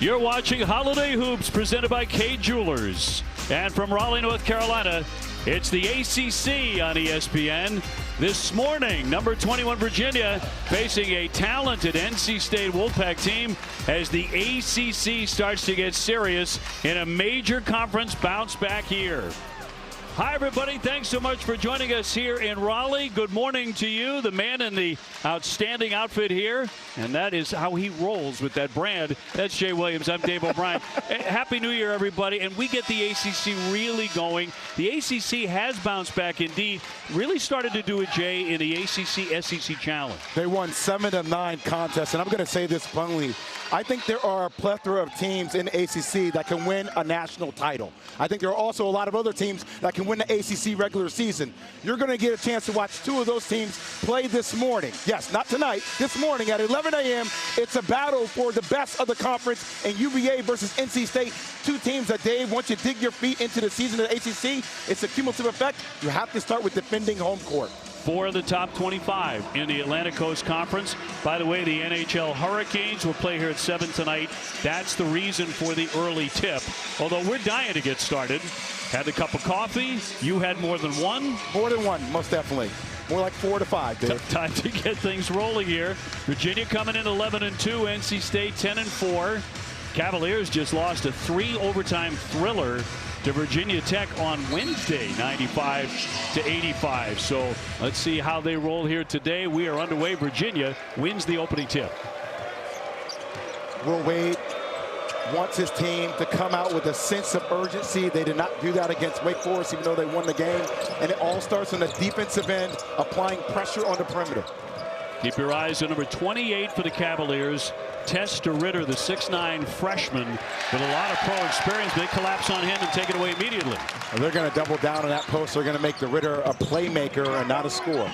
You're watching Holiday Hoops presented by K Jewelers. And from Raleigh, North Carolina, it's the ACC on ESPN. This morning, number 21 Virginia facing a talented NC State Wolfpack team as the ACC starts to get serious in a major conference bounce back year. Hi, everybody. Thanks so much for joining us here in Raleigh. Good morning to you, the man in the outstanding outfit here. And that is how he rolls with that brand. That's Jay Williams. I'm Dave O'Brien. Happy New Year, everybody. And we get the ACC really going. The ACC has bounced back indeed. Really started to do it, Jay, in the ACC SEC Challenge. They won 7 of 9 contests. And I'm going to say this bluntly. I think there are a plethora of teams in the ACC that can win a national title. I think there are also a lot of other teams that can win the ACC regular season. You're going to get a chance to watch 2 of those teams play this morning. Yes, not tonight. This morning at 11 a.m., it's a battle for the best of the conference, and UVA versus NC State. 2 teams that, Dave, once you dig your feet into the season of the ACC, it's a cumulative effect. You have to start with defending home court. 4 of the top 25 in the Atlantic Coast Conference. By the way, the NHL Hurricanes will play here at 7 tonight. That's the reason for the early tip. Although we're dying to get started. Had a cup of coffee. You had more than one? More than one, most definitely. More like 4 to 5, Dave. Time to get things rolling here. Virginia coming in 11-2. NC State 10-4. Cavaliers just lost a 3 overtime thriller to Virginia Tech on Wednesday, 95-85. So let's see how they roll here today. We are underway. Virginia wins the opening tip. Will Wade wants his team to come out with a sense of urgency. They did not do that against Wake Forest, even though they won the game. And it all starts on the defensive end, applying pressure on the perimeter. Keep your eyes on number 28 for the Cavaliers. Testa Ritter, the 6'9 freshman with a lot of pro experience. They collapse on him and take it away immediately. Well, they're going to double down on that post. They're going to make the Ritter a playmaker and not a scorer.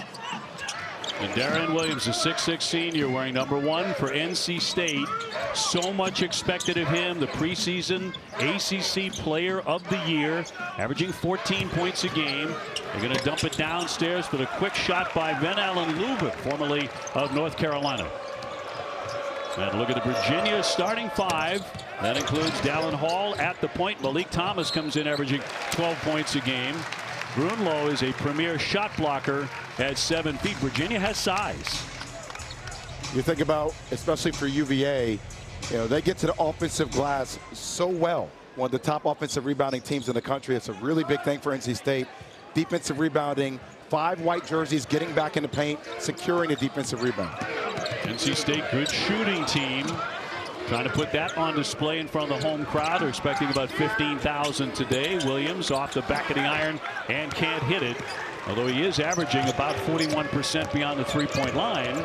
And Darren Williams, a 6'6 senior, wearing number 1 for NC State. So much expected of him. The preseason ACC Player of the Year, averaging 14 points a game. They're going to dump it downstairs for the quick shot by Ben Allen Lubick, formerly of North Carolina. And look at the Virginia starting 5. That includes Dallin Hall at the point. Malik Thomas comes in averaging 12 points a game. Brunlo is a premier shot blocker at 7 feet. Virginia has size. You think about, especially for UVA, you know, they get to the offensive glass so well. One of the top offensive rebounding teams in the country. It's a really big thing for NC State. Defensive rebounding, 5 white jerseys, getting back in the paint, securing the defensive rebound. NC State, good shooting team. Trying to put that on display in front of the home crowd. They're expecting about 15,000 today. Williams off the back of the iron and can't hit it. Although he is averaging about 41% beyond the 3-point line.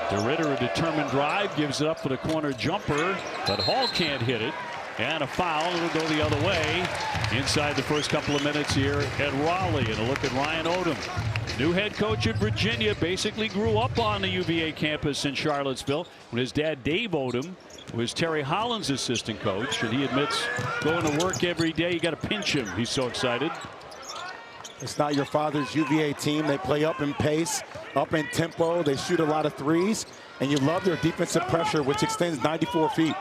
DeRitter, a determined drive, gives it up for the corner jumper, but Hall can't hit it. And a foul. It'll go the other way inside the first couple of minutes here at Raleigh. And a look at Ryan Odom. New head coach at Virginia, basically grew up on the UVA campus in Charlottesville when his dad, Dave Odom, was Terry Holland's assistant coach. And he admits going to work every day, you got to pinch him. He's so excited. It's not your father's UVA team. They play up in pace, up in tempo. They shoot a lot of threes. And you love their defensive pressure, which extends 94 feet.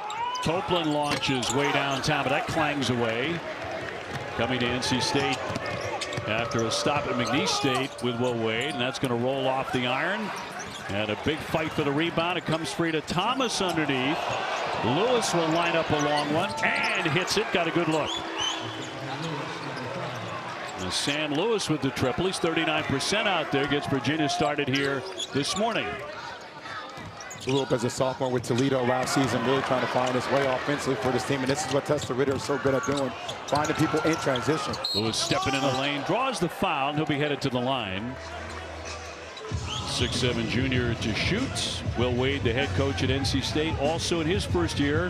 Copeland launches way downtown, but that clangs away. Coming to NC State after a stop at McNeese State with Will Wade, and that's going to roll off the iron. And a big fight for the rebound. It comes free to Thomas underneath. Lewis will line up a long one and hits it. Got a good look. And Sam Lewis with the triple. He's 39% out there. Gets Virginia started here this morning. Grew up as a sophomore with Toledo last season, really trying to find his way offensively for this team. And this is what Testa Ritter is so good at doing, finding people in transition. Lewis stepping in the lane, draws the foul, and he'll be headed to the line. 6'7 junior to shoot. Will Wade, the head coach at NC State, also in his first year,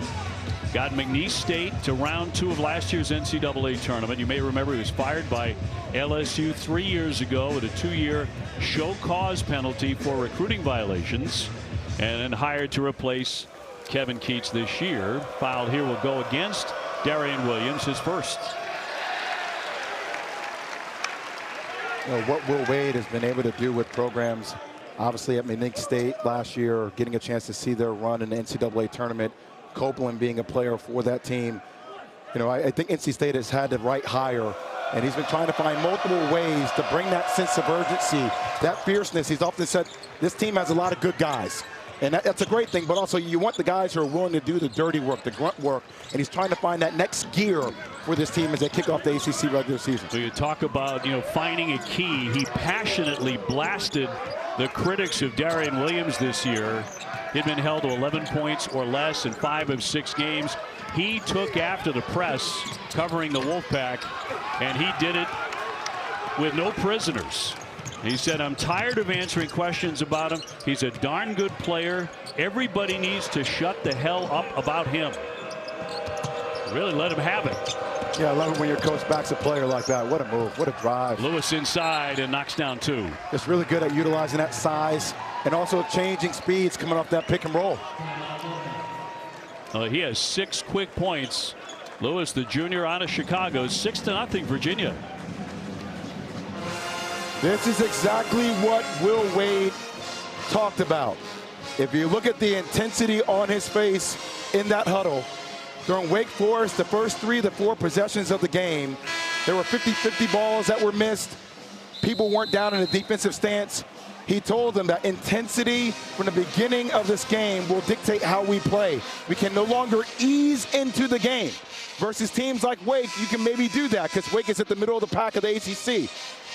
got McNeese State to round 2 of last year's NCAA tournament. You may remember he was fired by LSU 3 years ago with a 2-year show cause penalty for recruiting violations, and then hired to replace Kevin Keats this year. Foul here will go against Darian Williams, his first. You know, what Will Wade has been able to do with programs, obviously at McNeese State last year, getting a chance to see their run in the NCAA tournament, Copeland being a player for that team. You know, I think NC State has had the right hire, and he's been trying to find multiple ways to bring that sense of urgency, that fierceness. He's often said this team has a lot of good guys, and that's a great thing, but also you want the guys who are willing to do the dirty work, the grunt work, and he's trying to find that next gear for this team as they kick off the ACC regular season. So you talk about, you know, finding a key. He passionately blasted the critics of Darian Williams this year. He'd been held to 11 points or less in 5 of 6 games. He took after the press covering the Wolfpack, and he did it with no prisoners. He said, I'm tired of answering questions about him. He's a darn good player. Everybody needs to shut the hell up about him. Really let him have it. Yeah, I love it when your coach backs a player like that. What a move, what a drive. Lewis inside and knocks down 2. Just really good at utilizing that size and also changing speeds coming off that pick and roll. He has 6 quick points. Lewis, the junior out of Chicago, 6-0 Virginia. This is exactly what Will Wade talked about. If you look at the intensity on his face in that huddle during Wake Forest, the first 3 to 4 possessions of the game, there were 50-50 balls that were missed. People weren't down in a defensive stance. He told them that intensity from the beginning of this game will dictate how we play. We can no longer ease into the game. Versus teams like Wake, you can maybe do that because Wake is at the middle of the pack of the ACC.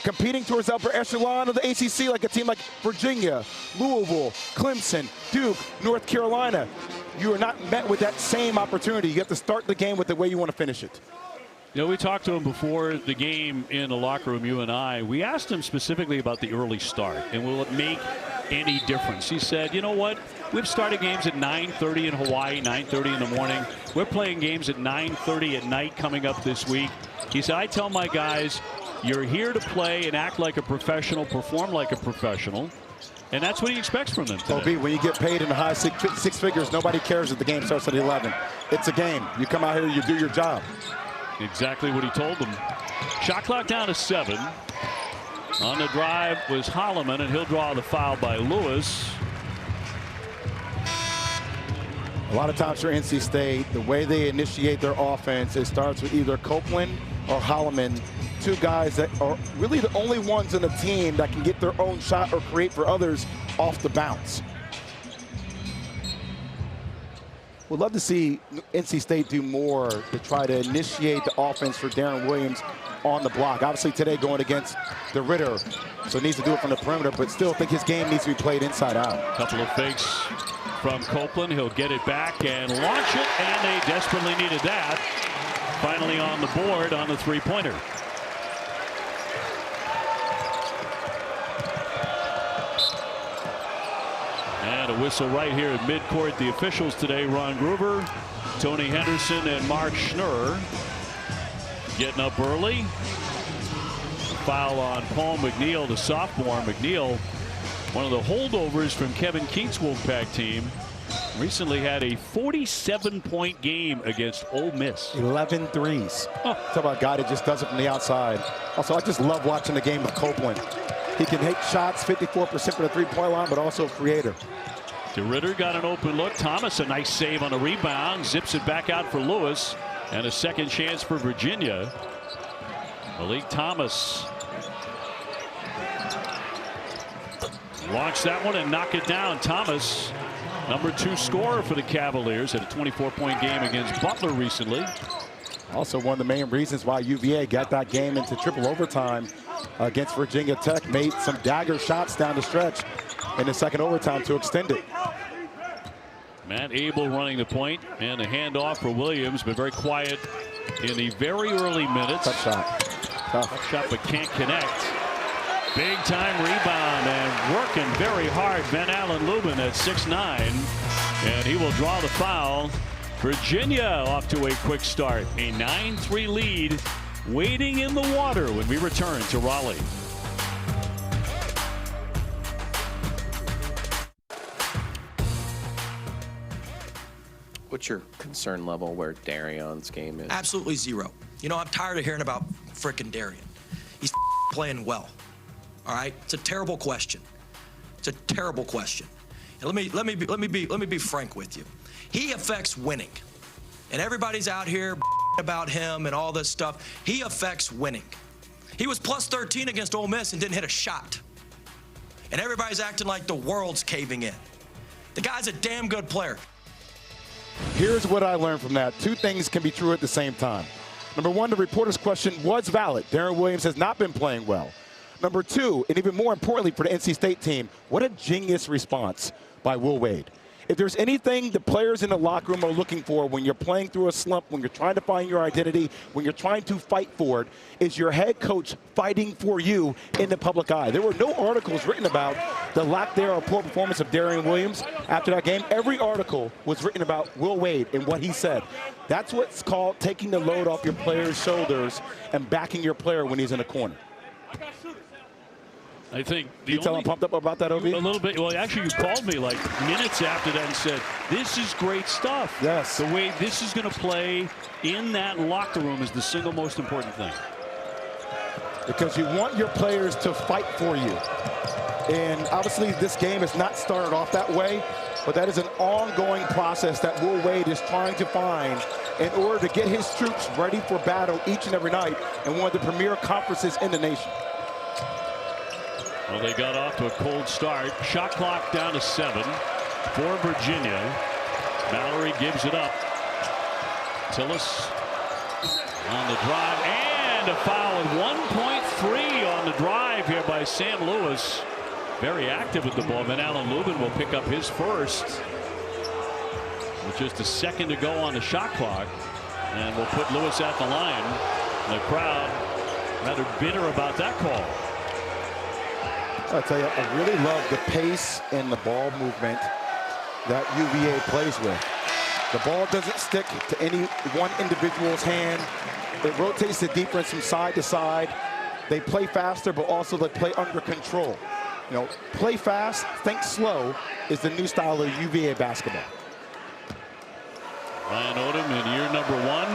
Competing towards the upper echelon of the ACC like a team like Virginia, Louisville, Clemson, Duke, North Carolina, you are not met with that same opportunity. You have to start the game with the way you want to finish it. You know, we talked to him before the game in the locker room, you and I. We asked him specifically about the early start and will it make any difference. He said, you know what? We've started games at 9:30 in Hawaii, 9:30 in the morning. We're playing games at 9:30 at night coming up this week. He said, I tell my guys, you're here to play and act like a professional, perform like a professional. And that's what he expects from them today. OB, when you get paid in the high six figures, nobody cares if the game starts at 11. It's a game. You come out here, you do your job. Exactly what he told them. Shot clock down to 7. On the drive was Holloman, and he'll draw the foul by Lewis. A lot of times for NC State, the way they initiate their offense, it starts with either Copeland or Holloman, 2 guys that are really the only ones in the team that can get their own shot or create for others off the bounce. We'd love to see NC State do more to try to initiate the offense for Darren Williams on the block. Obviously today going against the Ritter, so needs to do it from the perimeter, but still think his game needs to be played inside out. Couple of fakes from Copeland. He'll get it back and launch it, and they desperately needed that. Finally on the board on the 3-pointer. And a whistle right here at midcourt. The officials today, Ron Gruber, Tony Henderson, and Mark Schnurr getting up early. Foul on Paul McNeil, the sophomore. McNeil, one of the holdovers from Kevin Keatts' Wolfpack team, recently had a 47-point game against Ole Miss. 11 threes. Oh. Talk about a guy that just does it from the outside. Also, I just love watching the game of Copeland. He can hit shots, 54% from the 3-point line, but also a creator. DeRitter got an open look. Thomas, a nice save on a rebound. Zips it back out for Lewis. And a second chance for Virginia. Malik Thomas launch that one and knock it down. Thomas, number 2 scorer for the Cavaliers, had a 24-point game against Butler recently. Also one of the main reasons why UVA got that game into triple overtime against Virginia Tech. Made some dagger shots down the stretch in the second overtime to extend it. Matt Abel running the point, and a handoff for Williams, but very quiet in the very early minutes. Tough shot. Tough shot, but can't connect. Big time rebound and working very hard. Ben Allen Lubin at 6'9", and he will draw the foul. Virginia off to a quick start. A 9-3 lead waiting in the water when we return to Raleigh. What's your concern level where Darion's game is? Absolutely 0. You know, I'm tired of hearing about frickin' Darian. He's playing well. All right, it's a terrible question. It's a terrible question. And let me be frank with you. He affects winning. And everybody's out here about him and all this stuff. He affects winning. He was plus 13 against Ole Miss and didn't hit a shot. And everybody's acting like the world's caving in. The guy's a damn good player. Here's what I learned from that. Two things can be true at the same time. Number one, the reporter's question was valid. Darren Williams has not been playing well. Number two, and even more importantly for the NC State team, what a genius response by Will Wade. If there's anything the players in the locker room are looking for when you're playing through a slump, when you're trying to find your identity, when you're trying to fight for it, is your head coach fighting for you in the public eye. There were no articles written about the lack there of poor performance of Darren Williams after that game. Every article was written about Will Wade and what he said. That's what's called taking the load off your player's shoulders and backing your player when he's in a corner. I think you tell him pumped up about that, Ovi? A little bit. Well, actually, you called me like minutes after that and said, this is great stuff. Yes. The way this is going to play in that locker room is the single most important thing. Because you want your players to fight for you. And obviously, this game has not started off that way, but that is an ongoing process that Will Wade is trying to find in order to get his troops ready for battle each and every night in one of the premier conferences in the nation. Well, they got off to a cold start. Shot clock down to 7 for Virginia. Mallory gives it up. Tillis on the drive, and a foul at 1.3 on the drive here by Sam Lewis. Very active with the ball. Then Alan Lubin will pick up his first with just a second to go on the shot clock, and will put Lewis at the line. The crowd rather bitter about that call. I'll tell you, I really love the pace and the ball movement that UVA plays with. The ball doesn't stick to any one individual's hand. It rotates the defense from side to side. They play faster, but also they play under control. You know, play fast, think slow is the new style of UVA basketball. Ryan Odom in year number 1.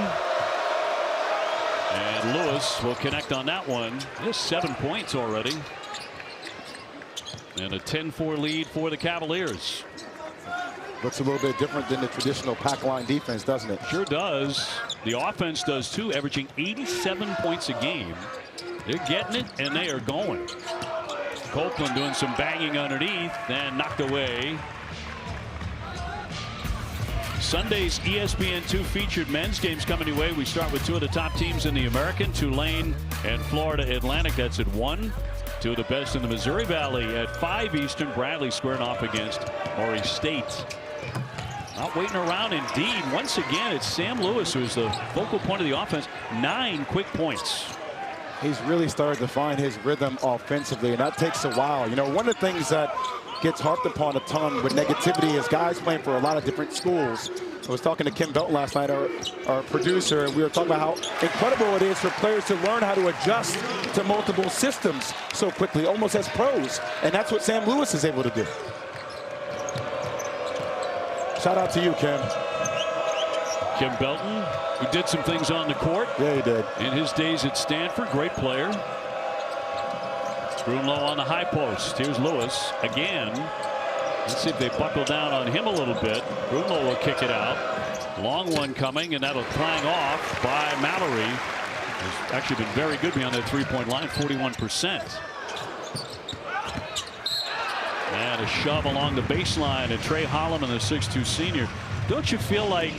And Lewis will connect on that one. Just 7 points already. And a 10-4 lead for the Cavaliers. Looks a little bit different than the traditional pack line defense, doesn't it? Sure does. The offense does too, averaging 87 points a game. They're getting it, and they are going. Copeland doing some banging underneath and knocked away. Sunday's ESPN2 featured men's games coming your way. We start with two of the top teams in the American, Tulane and Florida Atlantic. That's at 1. Two of the best in the Missouri Valley at 5 Eastern. Bradley squaring off against Murray State. Not waiting around indeed. Once again, it's Sam Lewis who's the focal point of the offense. 9 quick points. He's really started to find his rhythm offensively, and that takes a while. You know, one of the things that gets harped upon a ton with negativity is guys playing for a lot of different schools. I was talking to Kim Belton last night, our producer, and we were talking about how incredible it is for players to learn how to adjust to multiple systems so quickly, almost as pros. And that's what Sam Lewis is able to do. Shout out to you, Kim. Kim Belton, who did some things on the court. Yeah, he did. In his days at Stanford, great player. Brunlow on the high post. Here's Lewis again. Let's see if they buckle down on him a little bit. Brunlow will kick it out. Long one coming, and that'll clang off by Mallory. He's actually been very good beyond that three-point line, 41%. And a shove along the baseline, and Trey Holloman, the 6'2 senior. Don't you feel like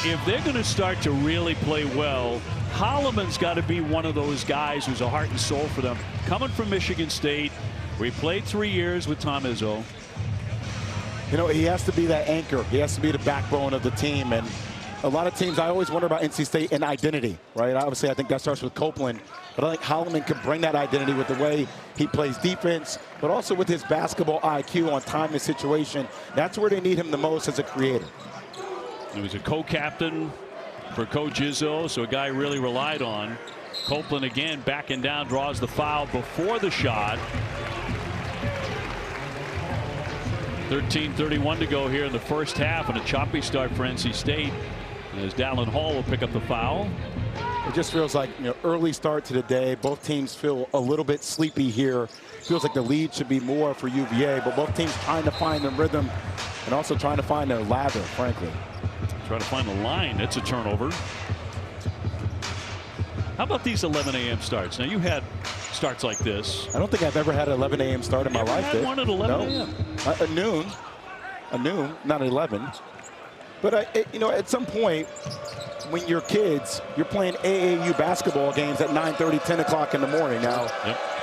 if they're going to start to really play well, Holloman's got to be one of those guys who's a heart and soul for them. Coming from Michigan State, we played 3 years with Tom Izzo. You know, he has to be that anchor. He has to be the backbone of the team. And a lot of teams, I always wonder about NC State and identity, right? Obviously, I think that starts with Copeland. But I think Holloman can bring that identity with the way he plays defense, but also with his basketball IQ on time and situation. That's where they need him the most as a creator. He was a co-captain for Coach Izzo, so a guy really relied on. Copeland again backing down, draws the foul before the shot. 13:31 to go here in the first half, and a choppy start for NC State as Dallin Hall will pick up the foul. It just feels like, you know, early start to the day. Both teams feel a little bit sleepy here. Feels like the lead should be more for UVA, but both teams trying to find their rhythm and also trying to find their lather, frankly. Try to find the line. It's a turnover. How about these 11 a.m. starts? Now, you had starts like this. I don't think I've ever had an 11 a.m. start in my life. Had one at 11 a.m. A noon, not 11. But, you know, at some point, when you're kids, you're playing AAU basketball games at 9:30, 10 o'clock in the morning. Now,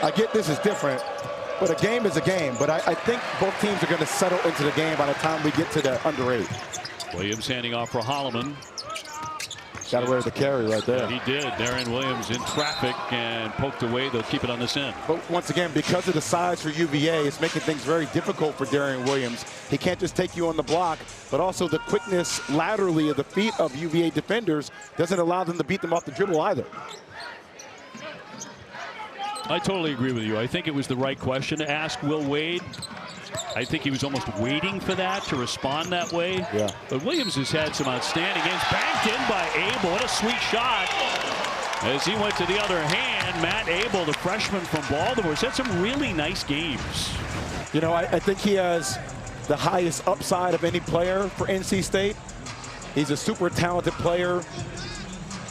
I get this is different, but a game is a game. But I think both teams are going to settle into the game by the time we get to the under 8. Williams handing off for Holloman. Got to wear the carry right there. Yeah, he did. Darian Williams in traffic and poked away. They'll keep it on this end. But once again, because of the size for UVA, it's making things very difficult for Darian Williams. He can't just take you on the block, but also the quickness laterally of the feet of UVA defenders doesn't allow them to beat them off the dribble either. I totally agree with you. I think it was the right question to ask Will Wade. I think he was almost waiting for that to respond that way. Yeah. But Williams has had some outstanding games. Banked in by Abel. What a sweet shot. As he went to the other hand, Matt Abel, the freshman from Baltimore, has had some really nice games. You know, I think he has the highest upside of any player for NC State. He's a super talented player.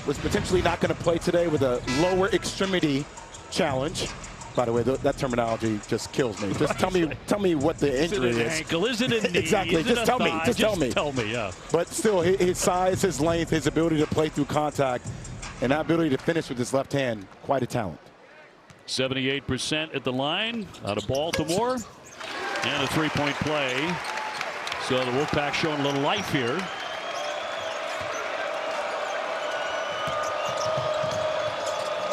Was potentially not going to play today with a lower extremity challenge. By the way, that terminology just kills me. Just tell me what the injury is. Is it an ankle? Is it a knee? Exactly. Is it just a tell thigh? me. Just tell me. Tell me, yeah. But still, his size, his length, his ability to play through contact, and that ability to finish with his left hand, quite a talent. 78% at the line out of Baltimore. And a three-point play. So the Wolfpack showing a little life here.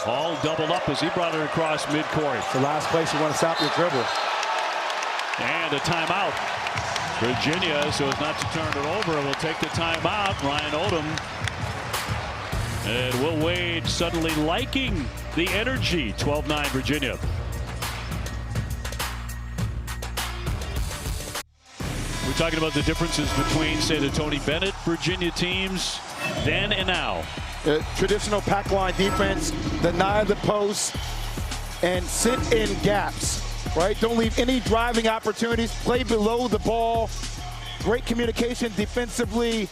All doubled up as he brought it across midcourt. It's the last place you want to stop your dribble. And a timeout. Virginia, so as not to turn it over, will take the timeout. Ryan Odom. And Will Wade suddenly liking the energy. 12-9 Virginia. We're talking about the differences between, say, the Tony Bennett Virginia teams then and now. Traditional pack line defense, deny the post, and sit in gaps, right? Don't leave any driving opportunities. Play below the ball. Great communication defensively.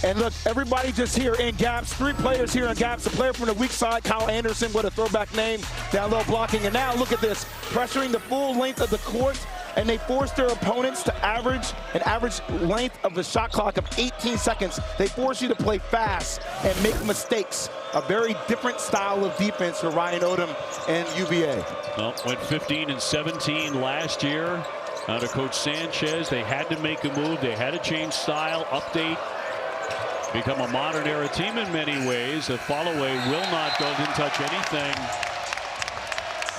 And look, everybody just here in gaps. 3 players here in gaps. A player from the weak side, Kyle Anderson, what a throwback name. Down low blocking. And now look at this. Pressuring the full length of the court. And they force their opponents to average an average length of the shot clock of 18 seconds. They force you to play fast and make mistakes. A very different style of defense for Ryan Odom and UVA. Well, went 15 and 17 last year under Coach Sanchez. They had to make a move. They had to change style, update, become a modern era team in many ways. The follow-away will not go, didn't touch anything.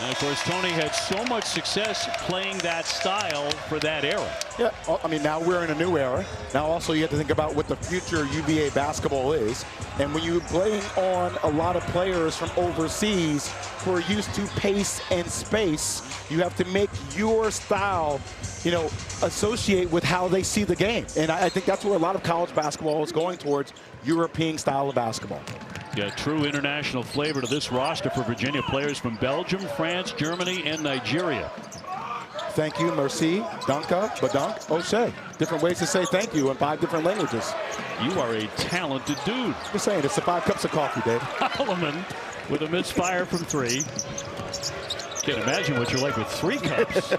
And of course, Tony had so much success playing that style for that era. Yeah, I mean, now we're in a new era. Now also you have to think about what the future UVA basketball is. And when you're playing on a lot of players from overseas who are used to pace and space, you have to make your style, you know, associate with how they see the game. And I think that's where a lot of college basketball is going towards, European style of basketball. Yeah, true international flavor to this roster for Virginia. Players from Belgium, France, Germany, and Nigeria. Thank you, merci, danka, badank, oshe. Different ways to say thank you in 5 different languages. You are a talented dude. Just saying, it's the 5 cups of coffee, Dave. Holloman with a misfire from 3. Can't imagine what you're like with 3 cups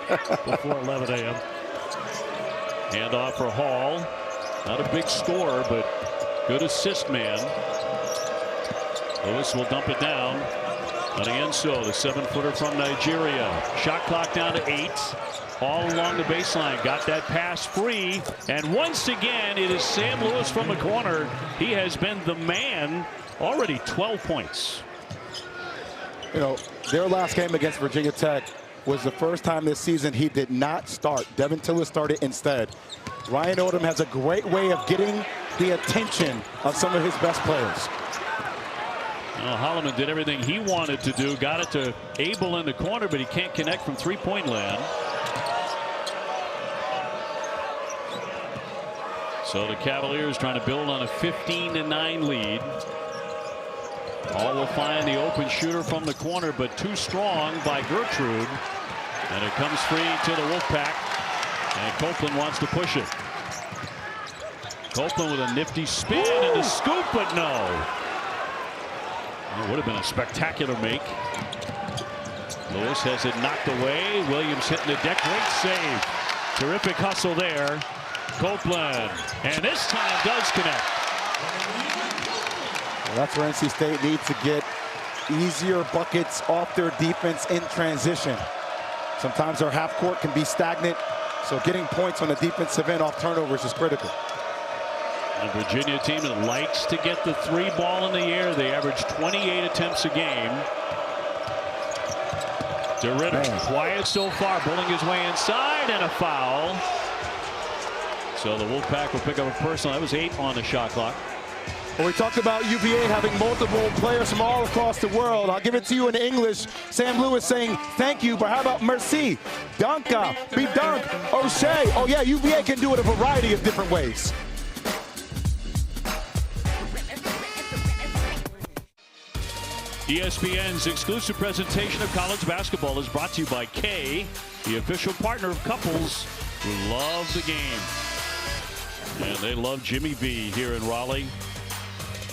before 11 a.m. Handoff for Hall. Not a big scorer, but good assist man. Lewis will dump it down. Anienso, the 7-footer from Nigeria. Shot clock down to 8. All along the baseline. Got that pass free. And once again, it is Sam Lewis from the corner. He has been the man. Already 12 points. You know, their last game against Virginia Tech was the first time this season he did not start. Devin Tiller started instead. Ryan Odom has a great way of getting the attention of some of his best players. Well, Holloman did everything he wanted to do. Got it to Abel in the corner, but he can't connect from 3-point land. So the Cavaliers trying to build on a 15-9 lead. Hall will find the open shooter from the corner, but too strong by Gertrude. And it comes free to the Wolfpack. And Copeland wants to push it. Copeland with a nifty spin and a scoop, but no. It would have been a spectacular make. Lewis has it knocked away. Williams hitting the deck. Great save. Terrific hustle there. Copeland. And this time does connect. Well, that's where NC State needs to get easier buckets off their defense in transition. Sometimes their half court can be stagnant, so getting points on the defensive end off turnovers is critical. A Virginia team that likes to get the three ball in the air. They average 28 attempts a game. DeRidder, quiet so far, bullying his way inside, and a foul. So the Wolfpack will pick up a personal. That was 8 on the shot clock. Well, we talked about UVA having multiple players from all across the world. I'll give it to you in English. Sam Lewis saying thank you, but how about merci, danka, bidunk, o'shea. Oh yeah, UVA can do it a variety of different ways. ESPN's exclusive presentation of college basketball is brought to you by K, the official partner of couples who love the game. And they love Jimmy V here in Raleigh.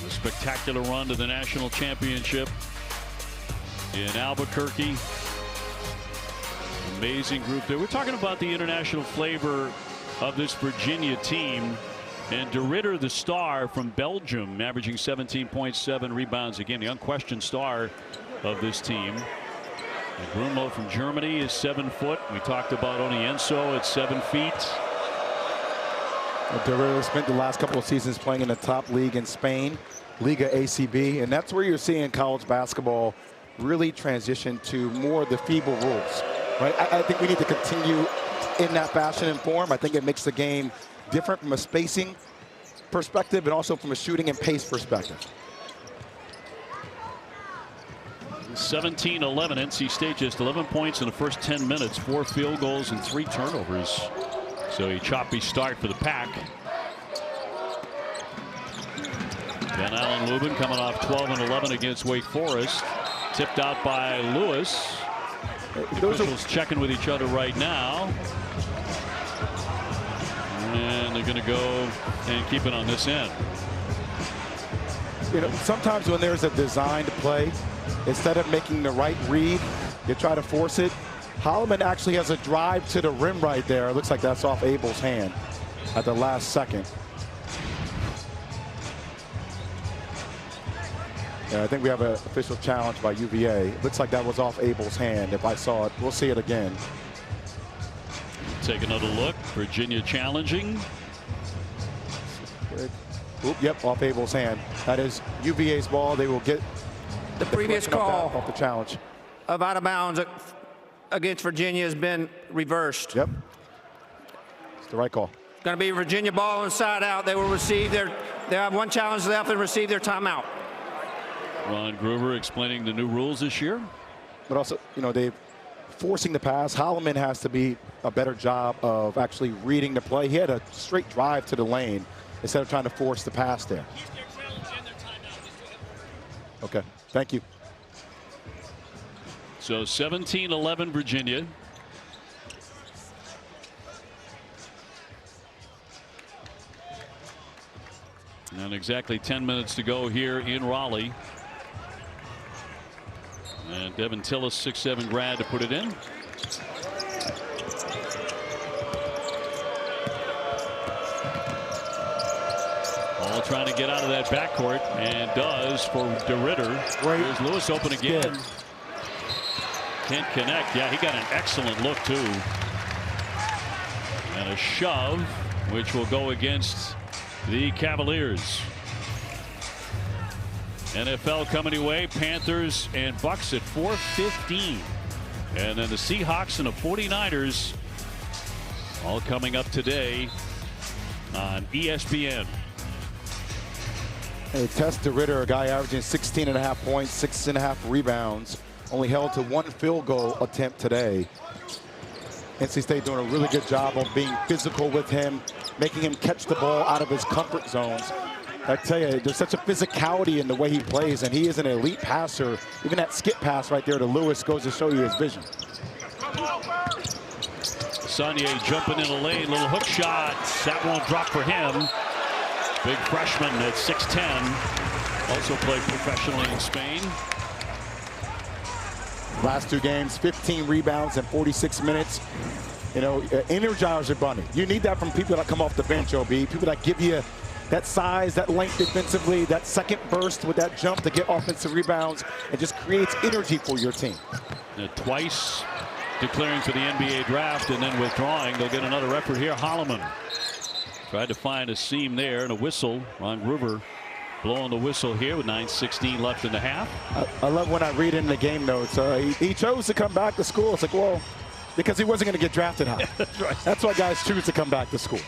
A spectacular run to the national championship in Albuquerque. Amazing group there. We're talking about the international flavor of this Virginia team. And DeRidder, the star from Belgium, averaging 17.7 rebounds a game, the unquestioned star of this team. And Grunlow from Germany is 7 foot. We talked about Onienso at 7 feet. DeRidder spent the last couple of seasons playing in the top league in Spain, Liga ACB, and that's where you're seeing college basketball really transition to more of the feeble rules. Right? I think we need to continue in that fashion and form. I think it makes the game different from a spacing perspective and also from a shooting and pace perspective. 17-11, NC State just 11 points in the first 10 minutes, 4 field goals and 3 turnovers. So a choppy start for the Pack. Then Allen Lubin coming off 12 and 11 against Wake Forest. Tipped out by Lewis. The officials checking with each other right now. And they're going to go and keep it on this end. You know, sometimes when there's a designed play, instead of making the right read, you try to force it. Holloman actually has a drive to the rim right there. It looks like that's off Abel's hand at the last second. Yeah, I think we have an official challenge by UVA. It looks like that was off Abel's hand. If I saw it, we'll see it again. Take another look. Virginia challenging. Oop, yep, off Abel's hand. That is UVA's ball. They will get the previous call off the challenge of out of bounds against Virginia has been reversed. Yep, it's the right call. It's going to be Virginia ball inside out. They will receive their. They have 1 challenge left and receive their timeout. Ron Gruber explaining the new rules this year. But also, you know, they've forcing the pass. Holloman has to be a better job of actually reading the play. He had a straight drive to the lane instead of trying to force the pass there. Okay, thank you. So 17-11 Virginia. And exactly 10 minutes to go here in Raleigh. And Devin Tillis, 6'7" grad to put it in. All trying to get out of that backcourt, and does for DeRidder. Here's Lewis open again. Can't connect. Yeah, he got an excellent look too. And a shove, which will go against the Cavaliers. NFL coming away, Panthers and Bucks at 4:15. And then the Seahawks and the 49ers all coming up today on ESPN. Hey, Tess DeRidder, a guy averaging 16.5 points, 6.5 rebounds, only held to 1 field goal attempt today. NC State doing a really good job of being physical with him, making him catch the ball out of his comfort zones. I tell you, there's such a physicality in the way he plays, and he is an elite passer. Even that skip pass right there to Lewis goes to show you his vision. Saunier jumping in the lane, little hook shot. That won't drop for him. Big freshman at 6'10", also played professionally in Spain. Last 2 games, 15 rebounds in 46 minutes. You know, Energizer Bunny. You need that from people that come off the bench, OB. People that give you that size, that length defensively, that second burst with that jump to get offensive rebounds. It just creates energy for your team. Twice declaring for the NBA draft and then withdrawing. They'll get another effort here. Holloman tried to find a seam there and a whistle. Ron Gruber blowing the whistle here with 9:16 left in the half. I love when I read in the game notes. He chose to come back to school. It's like, well, because he wasn't going to get drafted high. That's right. That's why guys choose to come back to school.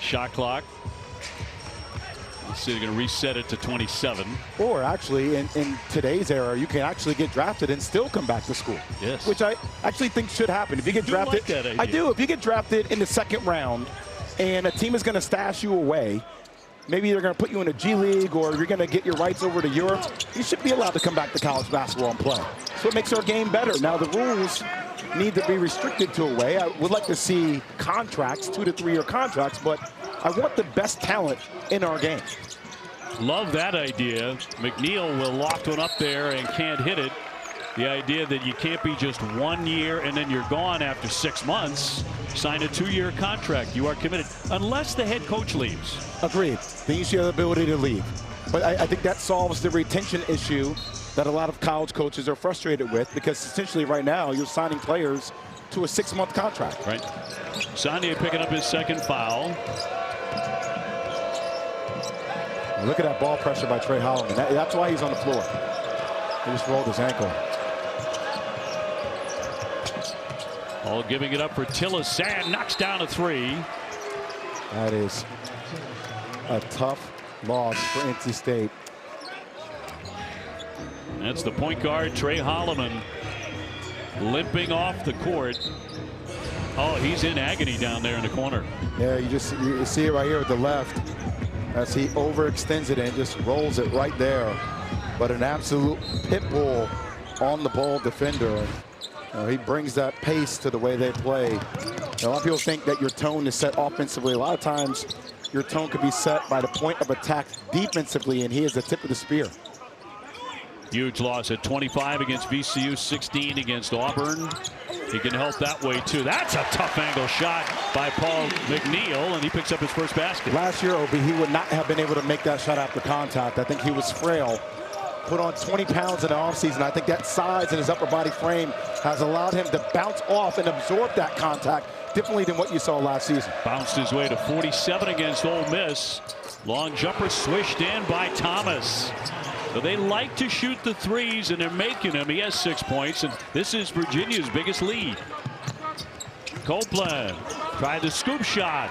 Shot clock. Let's see, they're going to reset it to 27. Or actually, in today's era, you can actually get drafted and still come back to school. Yes. Which I actually think should happen. If you get drafted, like that idea. I do. If you get drafted in the 2nd round and a team is going to stash you away, maybe they're going to put you in a G League or you're going to get your rights over to Europe, you should be allowed to come back to college basketball and play. So it makes our game better. Now, the rules need to be restricted to a way. I would like to see contracts, 2 to 3 year contracts, but I want the best talent in our game. Love that idea. McNeil will loft one up there and can't hit it. The idea that you can't be just 1 year and then you're gone after 6 months. Sign a 2-year contract. You are committed unless the head coach leaves. Agreed. Then you should have the ability to leave. But I think that solves the retention issue that a lot of college coaches are frustrated with, because essentially right now you're signing players to a 6-month contract. Right. Sondier picking up his 2nd foul. Look at that ball pressure by Trey Holloman. That's why he's on the floor. He just rolled his ankle. All giving it up for Tillis. And knocks down a 3. That is a tough loss for NC State. That's the point guard, Trey Holloman, limping off the court. Oh, he's in agony down there in the corner. Yeah, you see it right here with the left as he overextends it and just rolls it right there. But an absolute pit bull on the ball defender. He brings that pace to the way they play. A lot of people think that your tone is set offensively. A lot of times your tone could be set by the point of attack defensively, and he is the tip of the spear. Huge loss at 25 against VCU, 16 against Auburn. He can help that way too. That's a tough angle shot by Paul McNeil, and he picks up his first basket. Last year, Obi, he would not have been able to make that shot after contact. I think he was frail. Put on 20 pounds in the offseason. I think that size in his upper body frame has allowed him to bounce off and absorb that contact differently than what you saw last season. Bounced his way to 47 against Ole Miss. Long jumper swished in by Thomas. So they like to shoot the threes, and they're making them. He has 6 points, and this is Virginia's biggest lead. Copeland tried the scoop shot.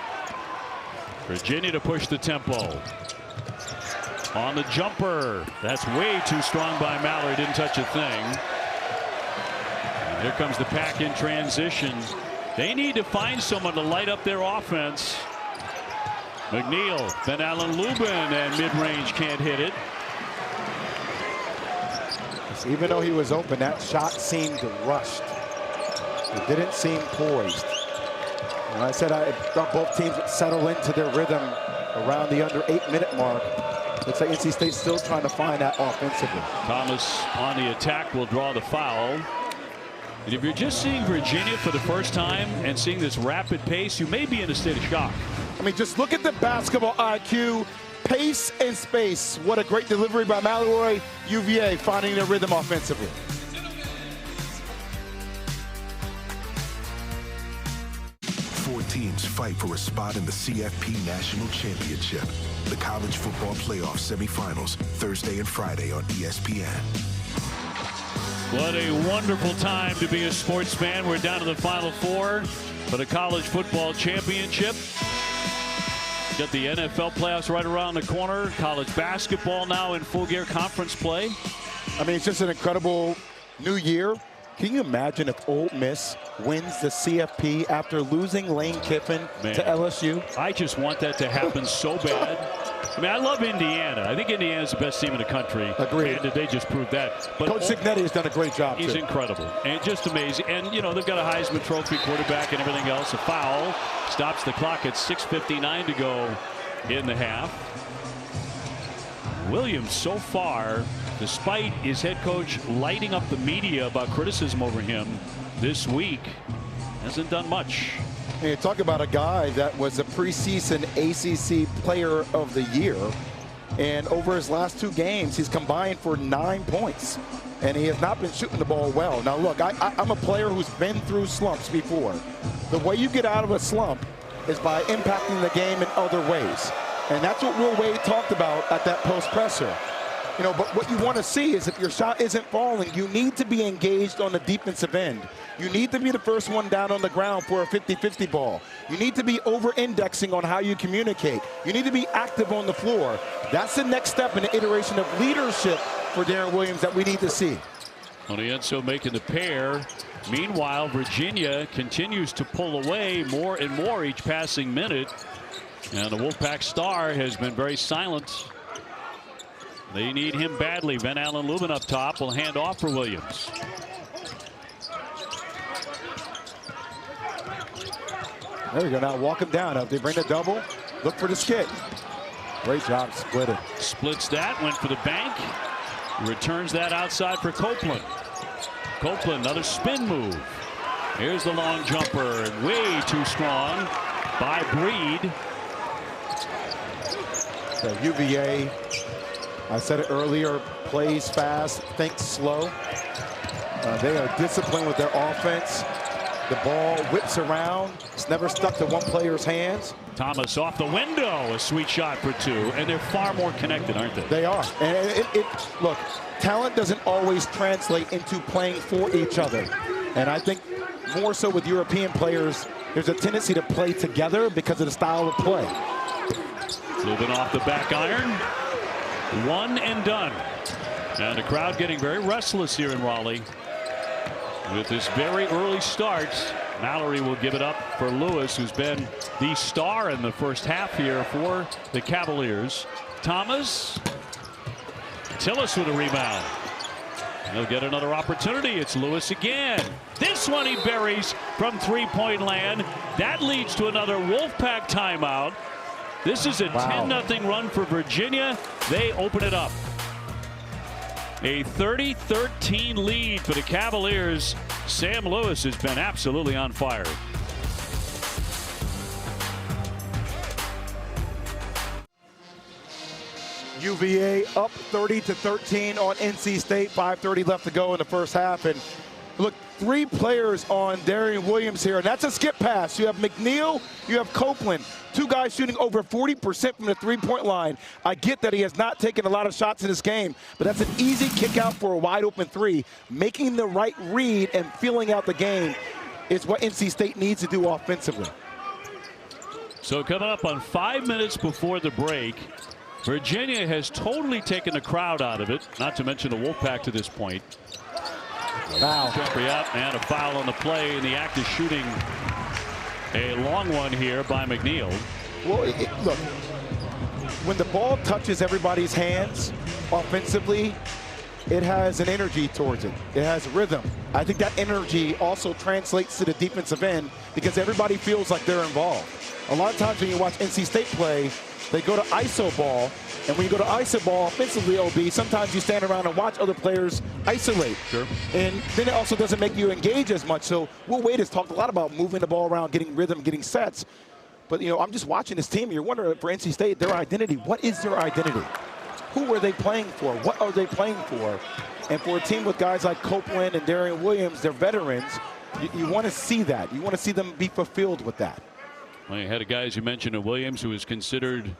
Virginia to push the tempo. On the jumper. That's way too strong by Mallory. Didn't touch a thing. And here comes the pack in transition. They need to find someone to light up their offense. McNeil, then Allen Lubin, and mid-range can't hit it. Even though he was open, that shot seemed rushed. It didn't seem poised. And I said I thought both teams would settle into their rhythm around the under 8-minute mark. Looks like NC State's still trying to find that offensively. Thomas on the attack will draw the foul. And if you're just seeing Virginia for the first time and seeing this rapid pace, you may be in a state of shock. I mean, just look at the basketball IQ, pace and space. What a great delivery by Mallory. UVA finding their rhythm offensively. Four teams fight for a spot in the CFP National Championship. The College Football Playoff Semifinals, Thursday and Friday on ESPN. What a wonderful time to be a sports fan. We're down to the Final Four for the College Football Championship. Got the NFL playoffs right around the corner. College basketball now in full gear conference play. I mean, it's just an incredible new year. Can you imagine if Ole Miss wins the CFP after losing Lane Kiffin to LSU? I just want that to happen so bad. I mean, I love Indiana. I think Indiana's the best team in the country. Agreed. And they just proved that. But Coach Cignetti has done a great job. He's incredible and just amazing. And, you know, they've got a Heisman Trophy quarterback and everything else. A foul stops the clock at 6:59 to go in the half. Williams so far, despite his head coach lighting up the media about criticism over him this week, hasn't done much. And you talk about a guy that was a preseason ACC Player of the Year, and over his last 2 games, he's combined for 9 points, and he has not been shooting the ball well. Now, look, I'm a player who's been through slumps before. The way you get out of a slump is by impacting the game in other ways, and that's what Will Wade talked about at that post presser. You know, but what you want to see is if your shot isn't falling, you need to be engaged on the defensive end. You need to be the first one down on the ground for a 50-50 ball. You need to be over-indexing on how you communicate. You need to be active on the floor. That's the next step in the iteration of leadership for Darren Williams that we need to see. Onienso making the pair. Meanwhile, Virginia continues to pull away more and more each passing minute. And the Wolfpack star has been very silent. They need him badly. Van Allen Lubin up top will hand off for Williams. There you go. Now walk him down. If they bring the double, look for the skid. Great job splitting. Splits that, went for the bank. Returns that outside for Copeland. Copeland, another spin move. Here's the long jumper, and way too strong by Breed. So UVA, I said it earlier, plays fast, thinks slow. They are disciplined with their offense. The ball whips around. It's never stuck to one player's hands. Thomas off the window, a sweet shot for 2, and they're far more connected, aren't they? They are. And look, talent doesn't always translate into playing for each other. And I think more so with European players, there's a tendency to play together because of the style of play. Lubin off the back iron. 1 and done. And the crowd getting very restless here in Raleigh. With this very early start, Mallory will give it up for Lewis, who's been the star in the first half here for the Cavaliers. Thomas. Tillis with a rebound. He'll get another opportunity. It's Lewis again. This one he buries from 3-point land. That leads to another Wolfpack timeout. This is a 10-0 run for Virginia. They open it up. A 30-13 lead for the Cavaliers. Sam Lewis has been absolutely on fire. UVA up 30-13 on NC State. 5:30 left to go in the first half. And look, 3 players on Darren Williams here, and that's a skip pass. You have McNeil, you have Copeland. 2 guys shooting over 40% from the 3-point line. I get that he has not taken a lot of shots in this game, but that's an easy kick out for a wide open 3. Making the right read and filling out the game is what NC State needs to do offensively. So coming up on 5 minutes before the break, Virginia has totally taken the crowd out of it, not to mention the Wolfpack to this point. Wow. Jumper up, and a foul on the play, and the act is shooting a long one here by McNeil. Well, look, when the ball touches everybody's hands offensively, it has an energy towards it. It has rhythm. I think that energy also translates to the defensive end because everybody feels like they're involved. A lot of times when you watch NC State play, they go to ISO ball, and when you go to ISO ball offensively, OB, sometimes you stand around and watch other players isolate. Sure. And then it also doesn't make you engage as much. So Will Wade has talked a lot about moving the ball around, getting rhythm, getting sets. But, you know, I'm just watching this team. You're wondering for NC State, their identity. What is their identity? Who are they playing for? What are they playing for? And for a team with guys like Copeland and Darren Williams, they're veterans, you want to see that. You want to see them be fulfilled with that. Well, you had a guy, as you mentioned, Williams, who is considered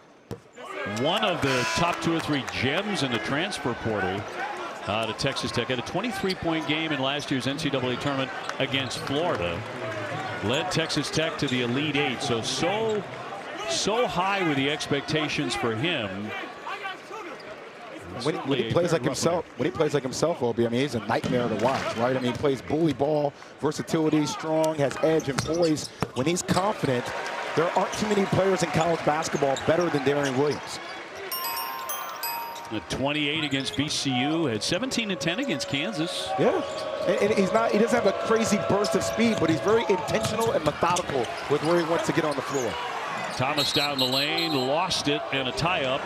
one of the top 2 or 3 gems in the transfer portal to Texas Tech. Had a 23-point game in last year's NCAA tournament against Florida. Led Texas Tech to the Elite 8. So high were the expectations for him. When he plays like himself, Obi, I mean, he's a nightmare to watch, right? I mean, he plays bully ball, versatility, strong, has edge and poise. When he's confident, there aren't too many players in college basketball better than Darren Williams. At 28 against VCU, had 17 and 10 against Kansas. Yeah, and he doesn't have a crazy burst of speed, but he's very intentional and methodical with where he wants to get on the floor. Thomas down the lane, lost it in a tie-up.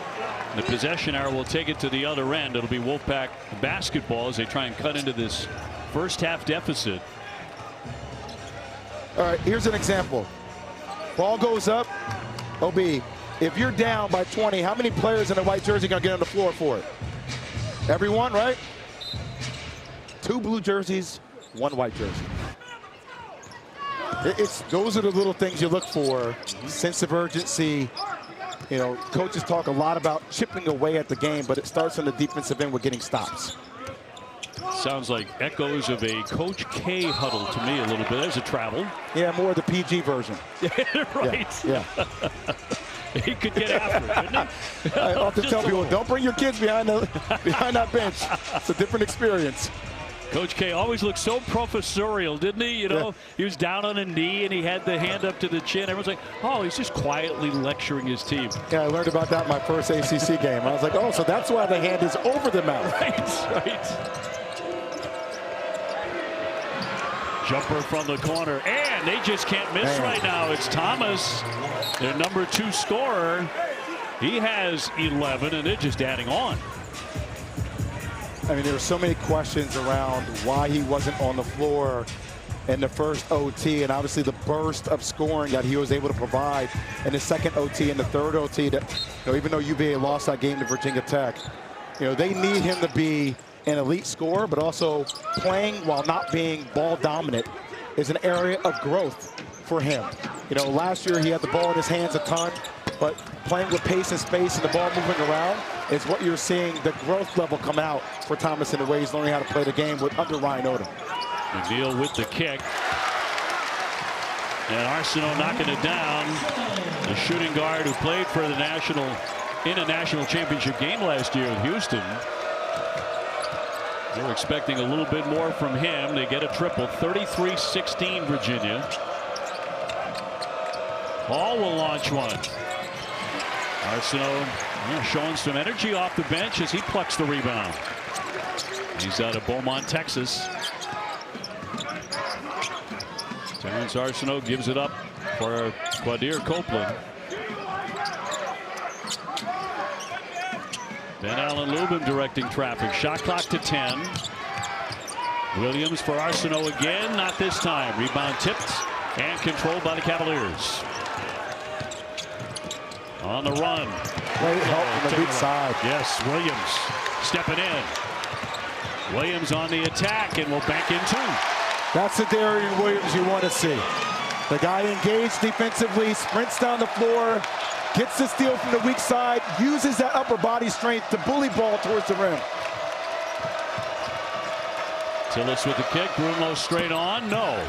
The possession arrow will take it to the other end. It'll be Wolfpack basketball as they try and cut into this first half deficit. All right, here's an example. Ball goes up. OB, if you're down by 20, how many players in a white jersey are going to get on the floor for it? Everyone, right? 2 blue jerseys, 1 white jersey. Those are the little things you look for. Sense of urgency. You know, coaches talk a lot about chipping away at the game, but it starts on the defensive end with getting stops. Sounds like echoes of a Coach K huddle to me a little bit. There's a travel. Yeah, more of the PG version. Right. Yeah. He could get after it, couldn't he? I often tell people, don't bring your kids behind that bench. It's a different experience. Coach K always looked so professorial, didn't he? You know, he was down on a knee and he had the hand up to the chin. Everyone's like, oh, he's just quietly lecturing his team. Yeah, I learned about that in my first ACC game. I was like, oh, so that's why the hand is over the mouth. Right. Jumper from the corner, and they just can't miss right now. It's Thomas, their number 2 scorer. He has 11, and they're just adding on. I mean, there were so many questions around why he wasn't on the floor in the first OT, and obviously the burst of scoring that he was able to provide in the second OT and the third OT. That, you know, even though UVA lost that game to Virginia Tech, you know, they need him to be an elite scorer, but also playing while not being ball dominant is an area of growth for him. You know, last year he had the ball in his hands a ton, but playing with pace and space and the ball moving around is what you're seeing the growth level come out for Thomas in the way he's learning how to play the game under Ryan Odom. McNeil with the kick. And Arsenault knocking it down. The shooting guard who played for the in a national championship game last year in Houston. They're expecting a little bit more from him. They get a triple. 33-16 Virginia. Hall will launch one. Arsenault showing some energy off the bench as he plucks the rebound. He's out of Beaumont, Texas. Terrence Arsenault gives it up for Quadir Copeland. Then Alan Lubin directing traffic. Shot clock to 10. Williams for Arsenault again. Not this time. Rebound tipped and controlled by the Cavaliers. On the run. Great help from the weak side. Yes, Williams stepping in. Williams on the attack and will bank in 2. That's the Darian Williams you want to see. The guy engaged defensively, sprints down the floor, gets the steal from the weak side, uses that upper body strength to bully ball towards the rim. Tillis with the kick. Brunlo straight on. No.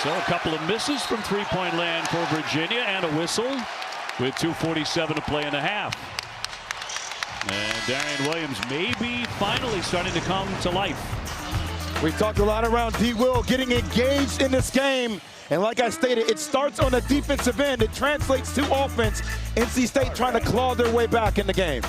So a couple of misses from three-point land for Virginia and a whistle with 2:47 to play in the half. And Darian Williams maybe finally starting to come to life. We talked a lot around D. Will getting engaged in this game. And like I stated, it starts on the defensive end. It translates to offense. NC State trying to claw their way back in the game.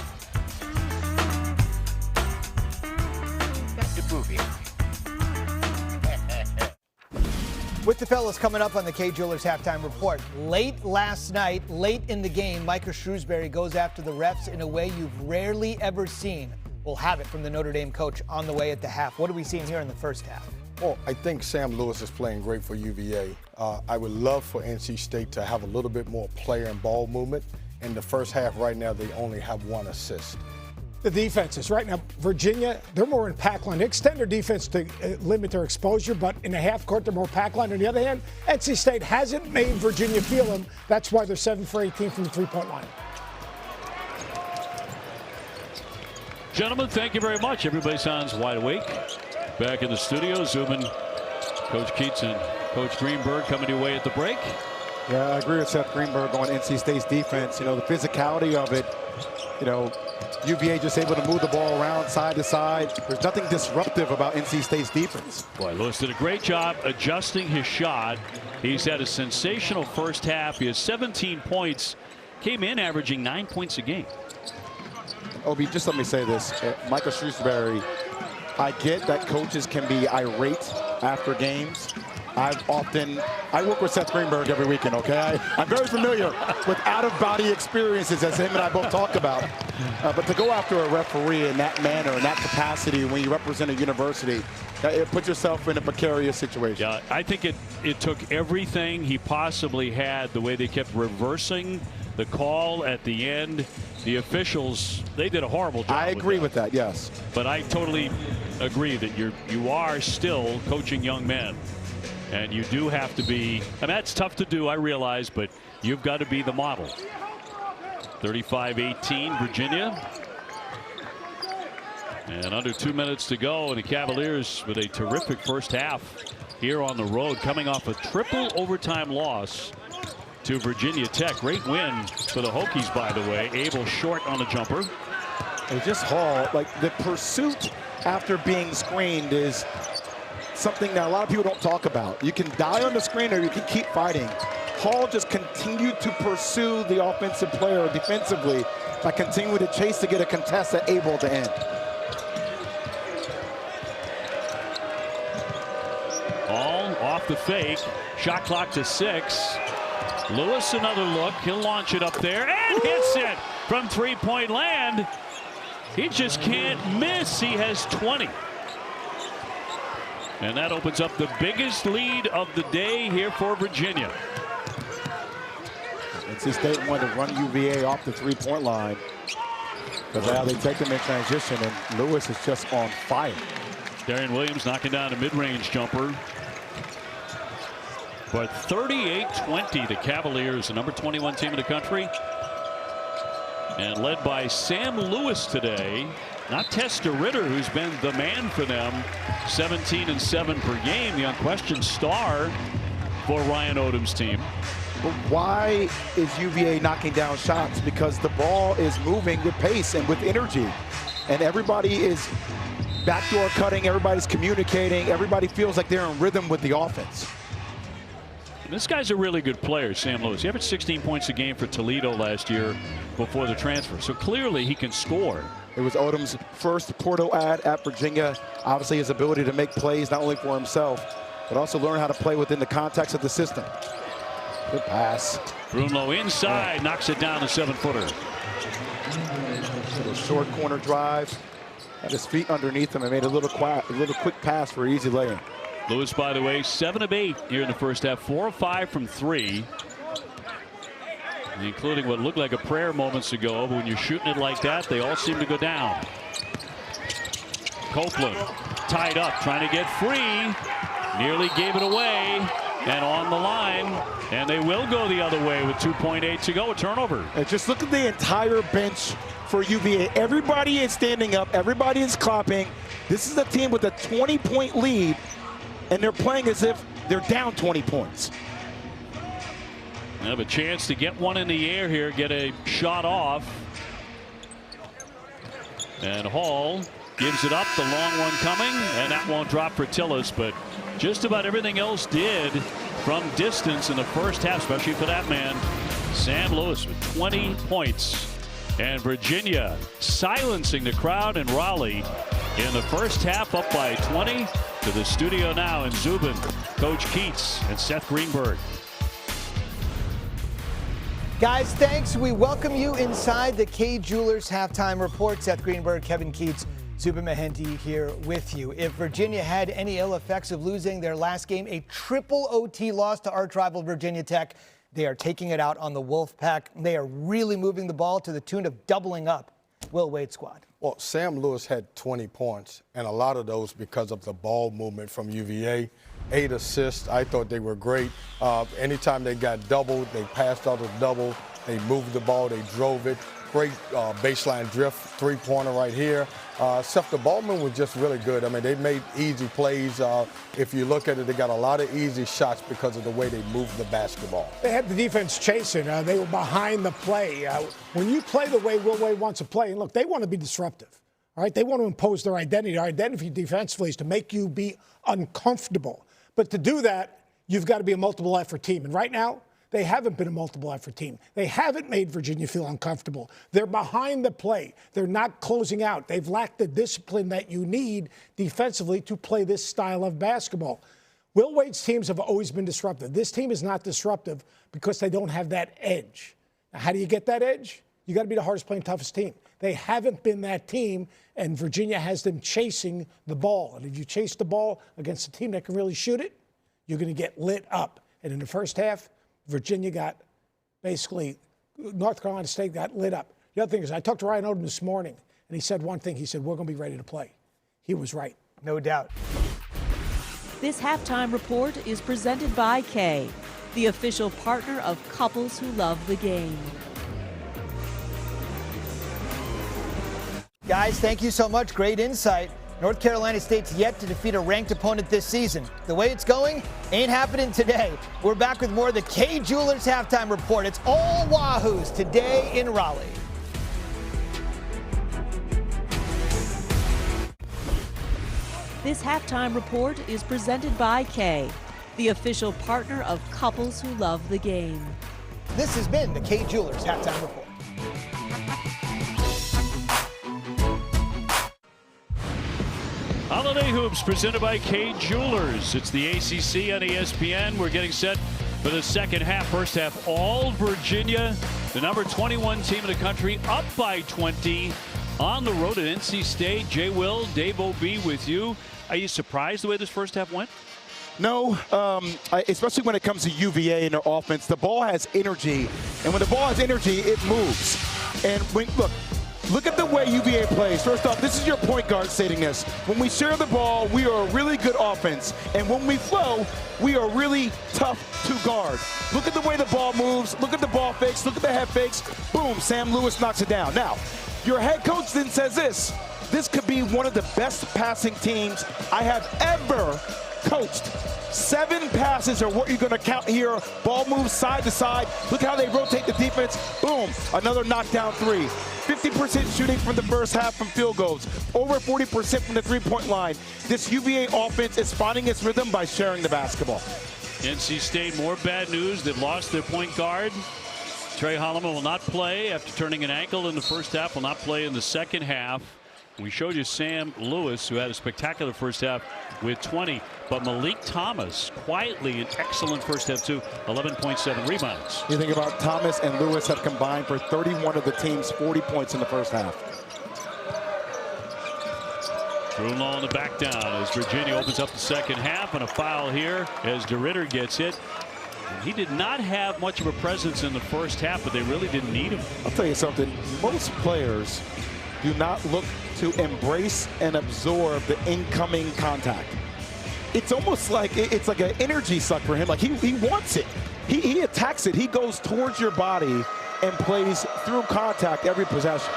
With the fellas coming up on the K Jewelers Halftime Report. Late last night, late in the game, Micah Shrewsbury goes after the refs in a way you've rarely ever seen. We'll have it from the Notre Dame coach on the way at the half. What are we seeing here in the first half? Well, I think Sam Lewis is playing great for UVA. I would love for NC State to have a little bit more player and ball movement. In the first half right now, they only have 1 assist. The defenses right now, Virginia, they're more in pack line. They extend their defense to limit their exposure, but in the half court, they're more pack line. On the other hand, NC State hasn't made Virginia feel them. That's why they're 7 for 18 from the three-point line. Gentlemen, thank you very much. Everybody sounds wide awake. Back in the studio, zooming. Coach Keats and Coach Greenberg coming your way at the break. Yeah, I agree with Seth Greenberg on NC State's defense. You know, the physicality of it, you know, UVA just able to move the ball around side to side. There's nothing disruptive about NC State's defense. Boy, Lewis did a great job adjusting his shot. He's had a sensational first half. He has 17 points. Came in averaging 9 points a game. Obi, just let me say this. Micah Shrewsbury, I get that coaches can be irate after games. I work with Seth Greenberg every weekend, okay? I'm very familiar with out-of-body experiences, as him and I both talk about. But to go after a referee in that manner, in that capacity, when you represent a university, it puts yourself in a precarious situation. Yeah, I think it took everything he possibly had, the way they kept reversing the call at the end. The officials, they did a horrible job. I agree with that, yes. But I totally agree that you are still coaching young men. And you do have to be, I mean, that's tough to do, I realize, but you've got to be the model. 35-18, Virginia. And under 2 minutes to go, and the Cavaliers with a terrific first half here on the road, coming off a triple overtime loss to Virginia Tech. Great win for the Hokies, by the way. Abel short on the jumper. It's just Hall, like the pursuit after being screened is something that a lot of people don't talk about. You can die on the screen or you can keep fighting. Hall just continued to pursue the offensive player defensively by continuing to chase to get a contest at Abel to end. All off the fake. Shot clock to 6. Lewis another look. He'll launch it up there and hits it from three-point land. He just can't miss. He has 20. And that opens up the biggest lead of the day here for Virginia. NC State wanted to run UVA off the three-point line because now they take them in transition, and Lewis is just on fire. Darian Williams knocking down a mid-range jumper. But 38-20, the Cavaliers, the number 21 team in the country. And led by Sam Lewis today. Not Tester Ritter, who's been the man for them. 17 and 7 per game, the unquestioned star for Ryan Odom's team. But why is UVA knocking down shots? Because the ball is moving with pace and with energy. And everybody is backdoor cutting, everybody's communicating, everybody feels like they're in rhythm with the offense. This guy's a really good player, Sam Lewis. He averaged 16 points a game for Toledo last year before the transfer. So clearly he can score. It was Odom's first portal ad at Virginia. Obviously his ability to make plays not only for himself, but also learn how to play within the context of the system. Good pass. Brunlo inside, knocks it down, a 7-footer. Little short corner drive. Had his feet underneath him and made a little quick pass for an easy lay-in. Lewis, by the way, 7 of 8 here in the first half, 4 of 5 from 3. Including what looked like a prayer moments ago, but when you're shooting it like that, they all seem to go down. Copeland tied up, trying to get free. Nearly gave it away, and on the line, and they will go the other way with 2.8 to go, a turnover. And just look at the entire bench for UVA. Everybody is standing up, everybody is clapping. This is a team with a 20-point lead, and they're playing as if they're down 20 points. They have a chance to get one in the air here, get a shot off. And Hall gives it up, the long one coming, and that won't drop for Tillis, but just about everything else did from distance in the first half, especially for that man, Sam Lewis, with 20 points. And Virginia silencing the crowd in Raleigh in the first half, up by 20. To the studio now in Zubin, Coach Keats and Seth Greenberg. Guys, thanks. We welcome you inside the Kay Jewelers halftime report. Seth Greenberg, Kevin Keats, Zubin Mehenti here with you. If Virginia had any ill effects of losing their last game, a triple OT loss to arch rival Virginia Tech, they are taking it out on the Wolfpack. They are really moving the ball to the tune of doubling up Will Wade's squad. Well, Sam Lewis had 20 points, and a lot of those because of the ball movement from UVA. 8 assists. I thought they were great. Anytime they got doubled, they passed out a double. They moved the ball. They drove it. Great baseline drift, three-pointer right here. Except the ball movement was just really good. I mean, they made easy plays. If you look at it, they got a lot of easy shots because of the way they moved the basketball. They had the defense chasing. They were behind the play. When you play the way Will Wade wants to play, and look, they want to be disruptive. All right, they want to impose their identity. Their identity defensively is to make you be uncomfortable. But to do that, you've got to be a multiple effort team. And right now, they haven't been a multiple effort team. They haven't made Virginia feel uncomfortable. They're behind the play. They're not closing out. They've lacked the discipline that you need defensively to play this style of basketball. Will Wade's teams have always been disruptive. This team is not disruptive because they don't have that edge. Now, how do you get that edge? You got to be the hardest playing, toughest team. They haven't been that team, and Virginia has them chasing the ball. And if you chase the ball against a team that can really shoot it, you're going to get lit up. And in the first half, Virginia got basically, North Carolina State got lit up. The other thing is, I talked to Ryan Odom this morning, and he said one thing. He said, we're going to be ready to play. He was right. No doubt. This halftime report is presented by Kay, the official partner of couples who love the game. Guys, thank you so much. Great insight. North Carolina State's yet to defeat a ranked opponent this season. The way it's going ain't happening today. We're back with more of the Kay Jewelers halftime report. It's all Wahoos today in Raleigh. This halftime report is presented by Kay, the official partner of couples who love the game. This has been the Kay Jewelers halftime report. Holiday Hoops presented by Kay Jewelers. It's the ACC on ESPN. We're getting set for the second half. First half, all Virginia, the number 21 team in the country, up by 20 on the road at NC State. Jay Will, Dave O.B. with you. Are you surprised the way this first half went? No, especially when it comes to UVA and their offense. The ball has energy, and when the ball has energy, it moves. And look at the way UVA plays. First off, this is your point guard stating this. When we share the ball, we are a really good offense. And when we flow, we are really tough to guard. Look at the way the ball moves. Look at the ball fakes. Look at the head fakes. Boom, Sam Lewis knocks it down. Now, your head coach then says this. This could be one of the best passing teams I have ever coached. 7 passes are what you're going to count here. Ball moves side to side. Look how they rotate the defense. Boom, another knockdown 3. 50% shooting from the first half from field goals. Over 40% from the three-point line. This UVA offense is finding its rhythm by sharing the basketball. NC State, more bad news. They've lost their point guard. Trey Holloman will not play after turning an ankle in the first half, will not play in the second half. We showed you Sam Lewis, who had a spectacular first half with 20. But Malik Thomas, quietly an excellent first half, too. 11.7 rebounds. You think about Thomas and Lewis have combined for 31 of the team's 40 points in the first half. Drew Law in the back down as Virginia opens up the second half, and a foul here as DeRitter gets hit. He did not have much of a presence in the first half, but they really didn't need him. I'll tell you something. Most players do not look to embrace and absorb the incoming contact. It's almost like it's like an energy suck for him. Like he wants it. He attacks it. He goes towards your body and plays through contact every possession.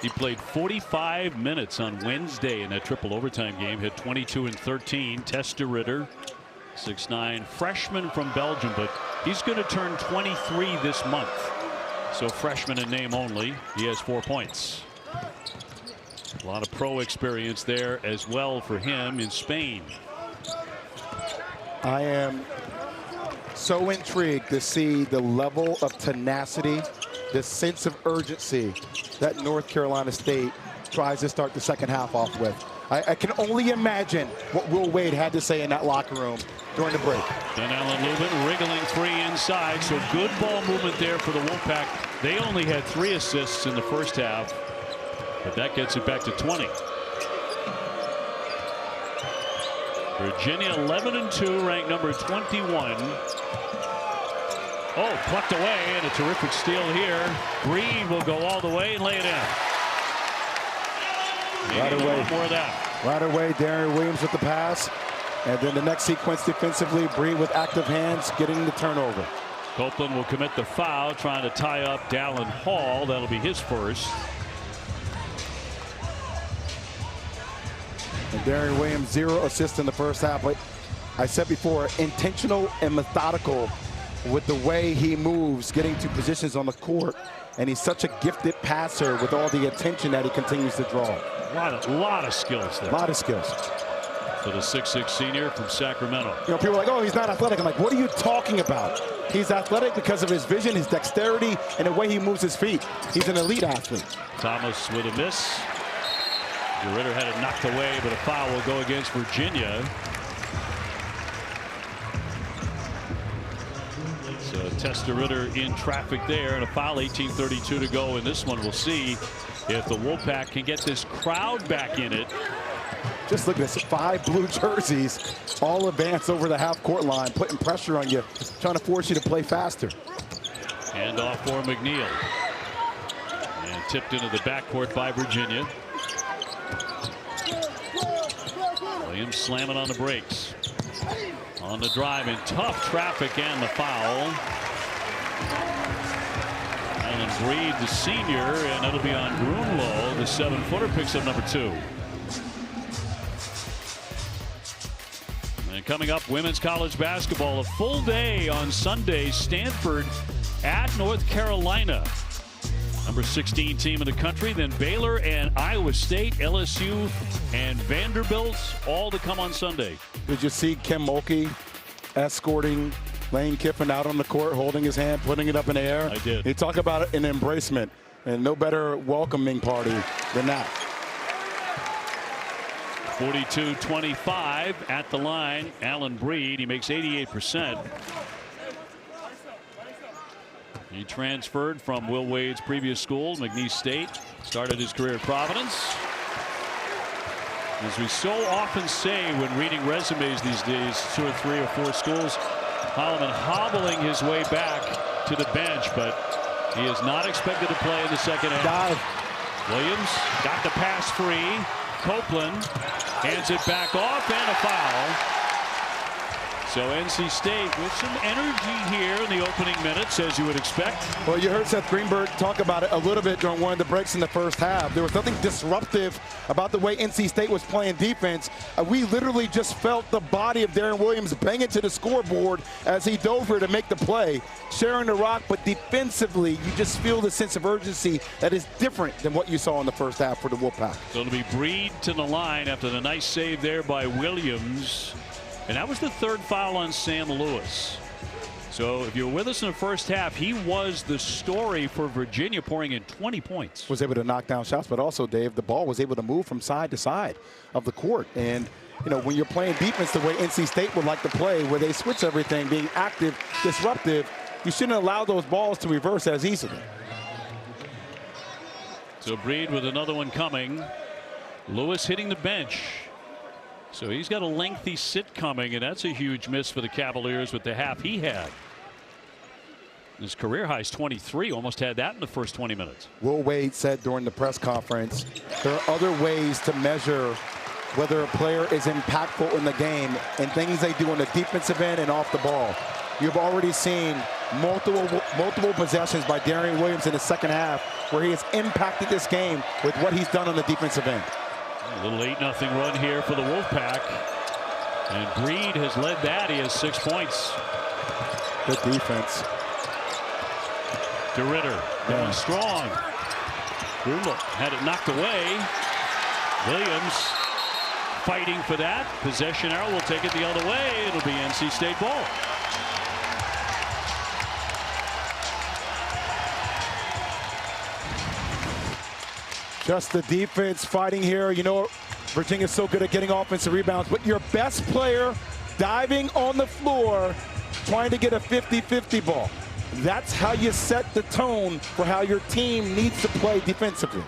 He played 45 minutes on Wednesday in that triple overtime game. Hit 22 and 13. Tess DeRitter, 6'9", freshman from Belgium, but he's going to turn 23 this month. So freshman in name only. He has 4 points. A lot of pro experience there as well for him in Spain. I am so intrigued to see the level of tenacity, the sense of urgency that North Carolina State tries to start the second half off with. I can only imagine what Will Wade had to say in that locker room during the break. Then Allen Lubin wriggling free inside, so good ball movement there for the Wolfpack. They only had 3 assists in the first half, but that gets it back to 20. Virginia 11-2, ranked number 21. Oh, plucked away, and a terrific steal here. Breed will go all the way and lay it in. Right away. More of that. Right away, Darren Williams with the pass. And then the next sequence defensively, Breed with active hands getting the turnover. Copeland will commit the foul, trying to tie up Dallin Hall. That'll be his first. And Darren Williams, 0 assists in the first half. But I said before, intentional and methodical with the way he moves, getting to positions on the court. And he's such a gifted passer with all the attention that he continues to draw. A lot of skills there. A lot of skills. For the 6'6" senior from Sacramento. You know, people are like, oh, he's not athletic. I'm like, what are you talking about? He's athletic because of his vision, his dexterity, and the way he moves his feet. He's an elite athlete. Thomas with a miss. DeRitter had it knocked away, but a foul will go against Virginia. Test DeRitter in traffic there, and a foul. 18:32 to go in this one. We'll see if the Wolfpack can get this crowd back in it. Just look at this, 5 blue jerseys all advance over the half-court line, putting pressure on you, trying to force you to play faster. Hand off for McNeil. And tipped into the backcourt by Virginia. Williams slamming on the brakes. On the drive in tough traffic and the foul. Alan Breed, the senior, and it'll be on Grunlow. The 7-footer picks up number 2. And coming up, women's college basketball, a full day on Sunday. Stanford at North Carolina. Number 16 team in the country. Then Baylor and Iowa State, LSU and Vanderbilt, all to come on Sunday. Did you see Kim Mulkey escorting Lane Kiffin out on the court, holding his hand, putting it up in the air? I did. He talked about an embracement, and no better welcoming party than that. 42-25 at the line. Alan Breed, he makes 88%. He transferred from Will Wade's previous school, McNeese State. Started his career at Providence. As we so often say when reading resumes these days, 2 or 3 or 4 schools, Holloman hobbling his way back to the bench, but he is not expected to play in the second half. Williams got the pass free. Copeland hands it back off, and a foul. So NC State with some energy here in the opening minutes, as you would expect. Well, you heard Seth Greenberg talk about it a little bit during one of the breaks in the first half. There was nothing disruptive about the way NC State was playing defense. We literally just felt the body of Darren Williams bang it to the scoreboard as he dove here to make the play, sharing the rock, but defensively, you just feel the sense of urgency that is different than what you saw in the first half for the Wolfpack. So it'll be Breed to the line after the nice save there by Williams. And that was the 3rd foul on Sam Lewis. So if you were with us in the first half, he was the story for Virginia, pouring in 20 points. Was able to knock down shots, but also, Dave, the ball was able to move from side to side of the court. And, you know, when you're playing defense the way NC State would like to play, where they switch everything, being active, disruptive, you shouldn't allow those balls to reverse as easily. So Breed with another one coming. Lewis hitting the bench. So he's got a lengthy sit coming, and that's a huge miss for the Cavaliers with the half he had. His career high is 23, almost had that in the first 20 minutes. Will Wade said during the press conference, there are other ways to measure whether a player is impactful in the game and things they do on the defensive end and off the ball. You've already seen multiple possessions by Darren Williams in the second half where he has impacted this game with what he's done on the defensive end. A little 8-0 run here for the Wolfpack. And Breed has led that. He has 6 points. Good defense. DeRitter going strong. Grunlow had it knocked away. Williams fighting for that. Possession arrow will take it the other way. It'll be NC State ball. Just the defense fighting here. You know, Virginia's so good at getting offensive rebounds, but your best player diving on the floor trying to get a 50-50 ball. That's how you set the tone for how your team needs to play defensively.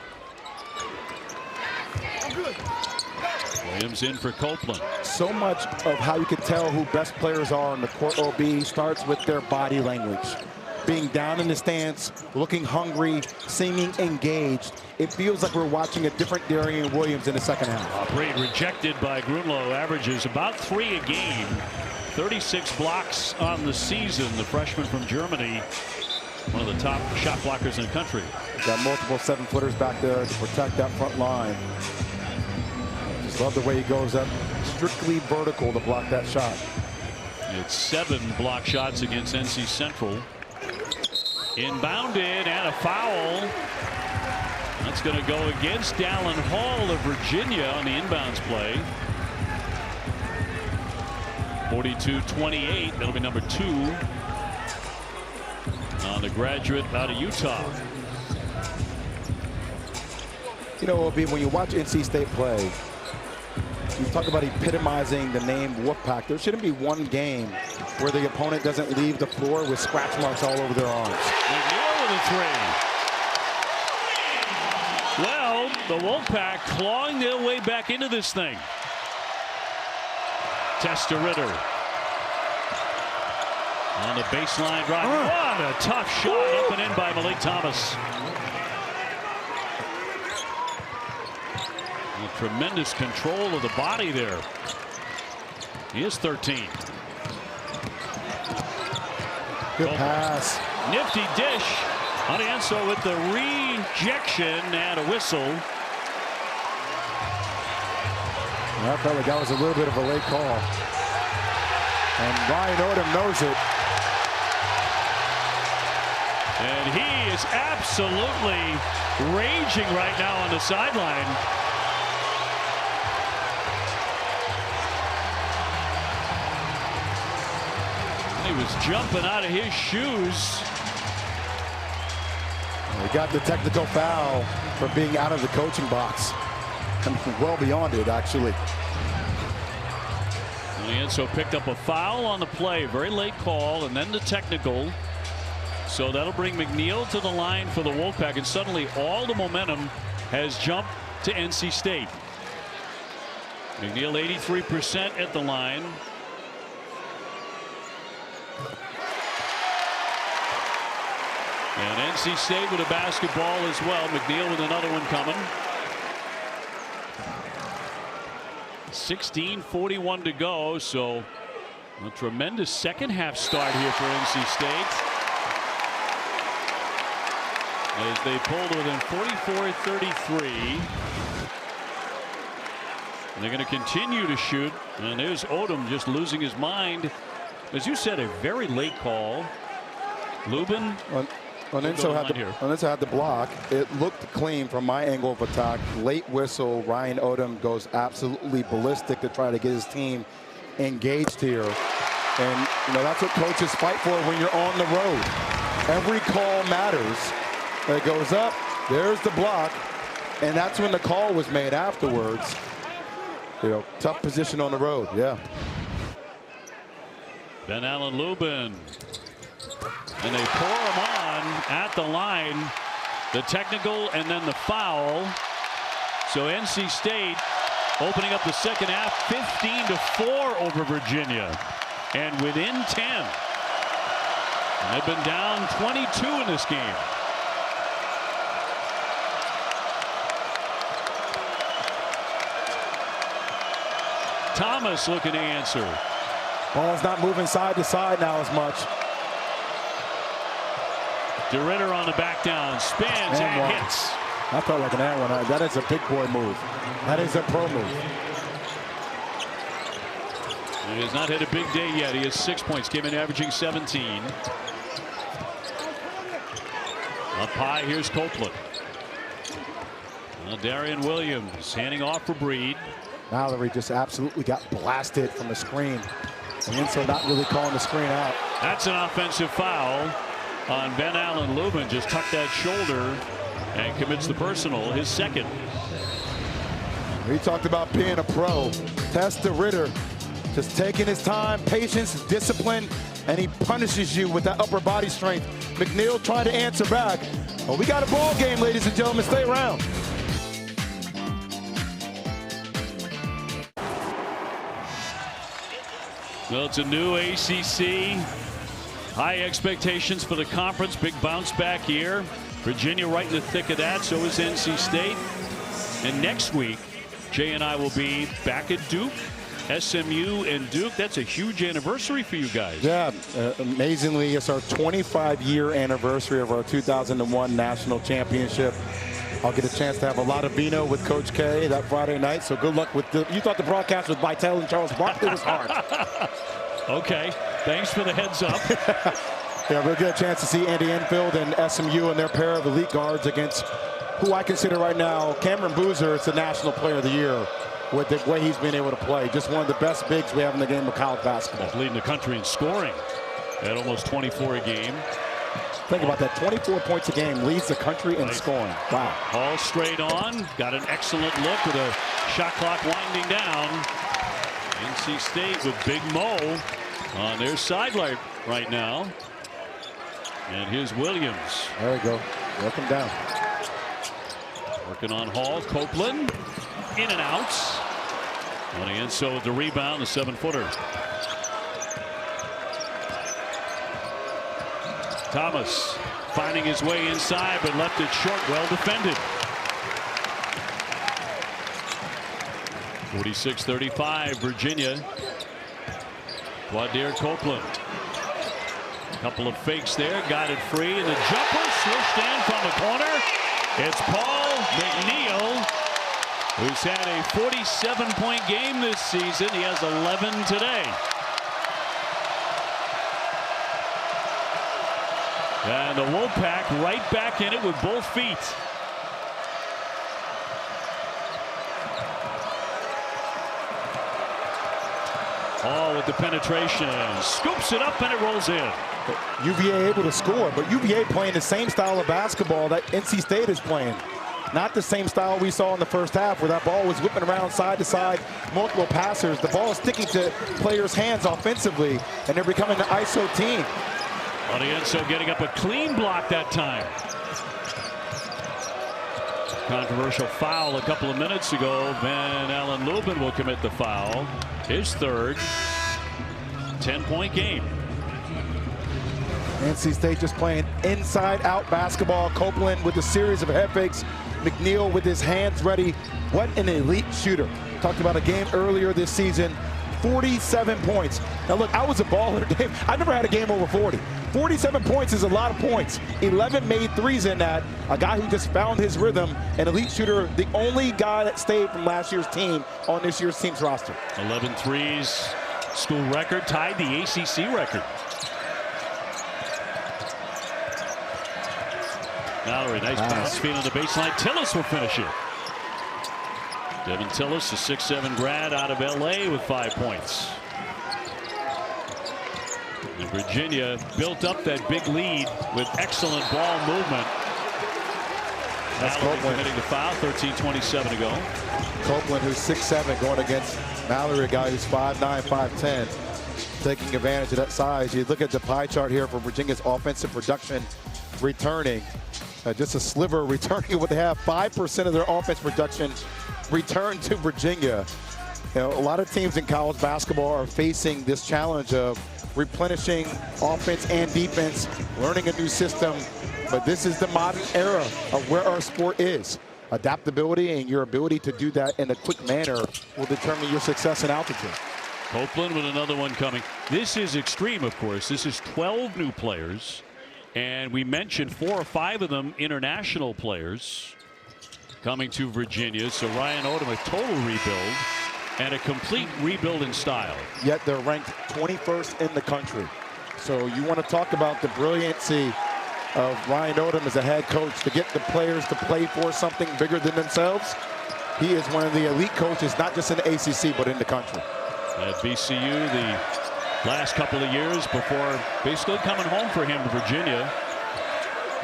Williams in for Copeland. So much of how you can tell who best players are on the court OB starts with their body language. Being down in the stance, looking hungry, seeming engaged. It feels like we're watching a different Darren Williams in the second half. Breed rejected by Grunlow, averages about 3 a game. 36 blocks on the season. The freshman from Germany, one of the top shot blockers in the country. Got multiple 7-footers back there to protect that front line. Just love the way he goes up strictly vertical to block that shot. It's 7 block shots against NC Central. Inbounded and a foul. That's going to go against Dallin Hall of Virginia on the inbounds play. 42-28. That'll be number 2 on the graduate out of Utah. You know, OB, when you watch NC State play, You talk about epitomizing the name Wolfpack. There shouldn't be one game where the opponent doesn't leave the floor with scratch marks all over their arms. McNeil with a three. Well, the Wolfpack clawing their way back into this thing. Ritter on the baseline drive. What a tough shot up and in by Malik Thomas. Tremendous control of the body there. He is 13. Good pass. Nifty dish. Anienso with the rejection and a whistle. I felt like that was a little bit of a late call. And Ryan Odom knows it. And he is absolutely raging right now on the sideline. He was jumping out of his shoes. He got the technical foul for being out of the coaching box. Well beyond it, actually. Anienso picked up a foul on the play. Very late call, and then the technical. So that'll bring McNeil to the line for the Wolfpack, and suddenly all the momentum has jumped to NC State. McNeil 83% at the line. And NC State with a basketball as well. McNeil with another one coming. 16:41 to go, so a tremendous second half start here for NC State. As they pull to within 44-33. They're going to continue to shoot. And there's Odom just losing his mind. As you said, a very late call. Lubin. Anienso had the block. It looked clean from my angle of attack. Late whistle. Ryan Odom goes absolutely ballistic to try to get his team engaged here. And that's what coaches fight for when you're on the road. Every call matters. It goes up. There's the block. And that's when the call was made afterwards. Tough position on the road. Yeah. Ben Allen Lubin. And they pour him on at the line. The technical and then the foul. So NC State opening up the second half 15-4 over Virginia. And within 10. And they've been down 22 in this game. Thomas looking to answer. Ball's not moving side to side now as much. DeRitter on the back down, spins and hits. I felt like an and one. That is a big boy move. That is a pro move. He has not hit a big day yet. He has 6 points. Came in averaging 17. Up high, here's Copeland. Darian Williams handing off for Breed. Mallory just absolutely got blasted from the screen. And Enzo not really calling the screen out. That's an offensive foul on Ben Allen Lubin. Just tucked that shoulder and commits the personal, his second. He talked about being a pro. Ritter just taking his time, patience, discipline, and he punishes you with that upper body strength. McNeil trying to answer back. Well, we got a ball game, ladies and gentlemen. Stay around. Well, it's a new ACC. High expectations for the conference. Big bounce back year. Virginia right in the thick of that. So is NC State. And next week, Jay and I will be back at Duke. SMU and Duke. That's a huge anniversary for you guys. Yeah, amazingly, it's our 25-year anniversary of our 2001 national championship. I'll get a chance to have a lot of vino with Coach K that Friday night. So good luck with you thought the broadcast was Vitale and Charles Barkley. It was hard. Okay, thanks for the heads up. Yeah, we'll get a chance to see Andy Enfield and SMU and their pair of elite guards against who I consider right now Cameron Boozer. It's the National Player of the Year with the way he's been able to play. Just one of the best bigs we have in the game of college basketball. He's leading the country in scoring at almost 24 a game. Think about that, 24 points a game, leads the country in scoring. Wow. Hall straight on, got an excellent look with a shot clock winding down. NC State with Big Mo on their sideline right now. And here's Williams. There we go. Work him down. Working on Hall. Copeland in and out. On the inside with the rebound, the 7-footer. Thomas finding his way inside, but left it short. Well defended. 46-35, Virginia. Quadir Copeland. Couple of fakes there, got it free. The jumper swished in from the corner. It's Paul McNeil, who's had a 47-point game this season. He has 11 today. And the Wolfpack right back in it with both feet. Hall with the penetration, scoops it up and it rolls in. UVA able to score, but UVA playing the same style of basketball that NC State is playing. Not the same style we saw in the first half where that ball was whipping around side to side, multiple passers. The ball is sticking to players' hands offensively, and they're becoming an ISO team. Audienzo getting up a clean block that time. Controversial foul a couple of minutes ago. Van Allen Lubin will commit the foul. His third. 10-point game. NC State just playing inside-out basketball. Copeland with a series of head fakes. McNeil with his hands ready. What an elite shooter. Talked about a game earlier this season. 47 points. Now look, I was a baller. I never had a game over 40. 47 points is a lot of points. 11 made threes in that. A guy who just found his rhythm. An elite shooter. The only guy that stayed from last year's team on this year's team's roster. 11 threes. School record. Tied the ACC record. Mallory, nice bounce, feet on the baseline. Tillis will finish it. Devin Tillis, a 6'7" grad out of LA with 5 points. And Virginia built up that big lead with excellent ball movement. That's Mallory Copeland committing the foul, 13:27 to go. Copeland, who's 6'7", going against Mallory, a guy who's 5'9", 5'10", taking advantage of that size. You look at the pie chart here for Virginia's offensive production returning. Just a sliver returning what they have. 5% of their offense production returned to Virginia. You know, a lot of teams in college basketball are facing this challenge of replenishing offense and defense, learning a new system. But this is the modern era of where our sport is. Adaptability and your ability to do that in a quick manner will determine your success in altitude. Copeland with another one coming. This is extreme, of course. This is 12 new players. And we mentioned 4 or 5 of them international players coming to Virginia. So Ryan Odom, a total rebuild and a complete rebuild in style. Yet they're ranked 21st in the country. So you want to talk about the brilliancy of Ryan Odom as a head coach to get the players to play for something bigger than themselves. He is one of the elite coaches, not just in the ACC, but in the country. At VCU, the last couple of years before basically coming home for him to Virginia,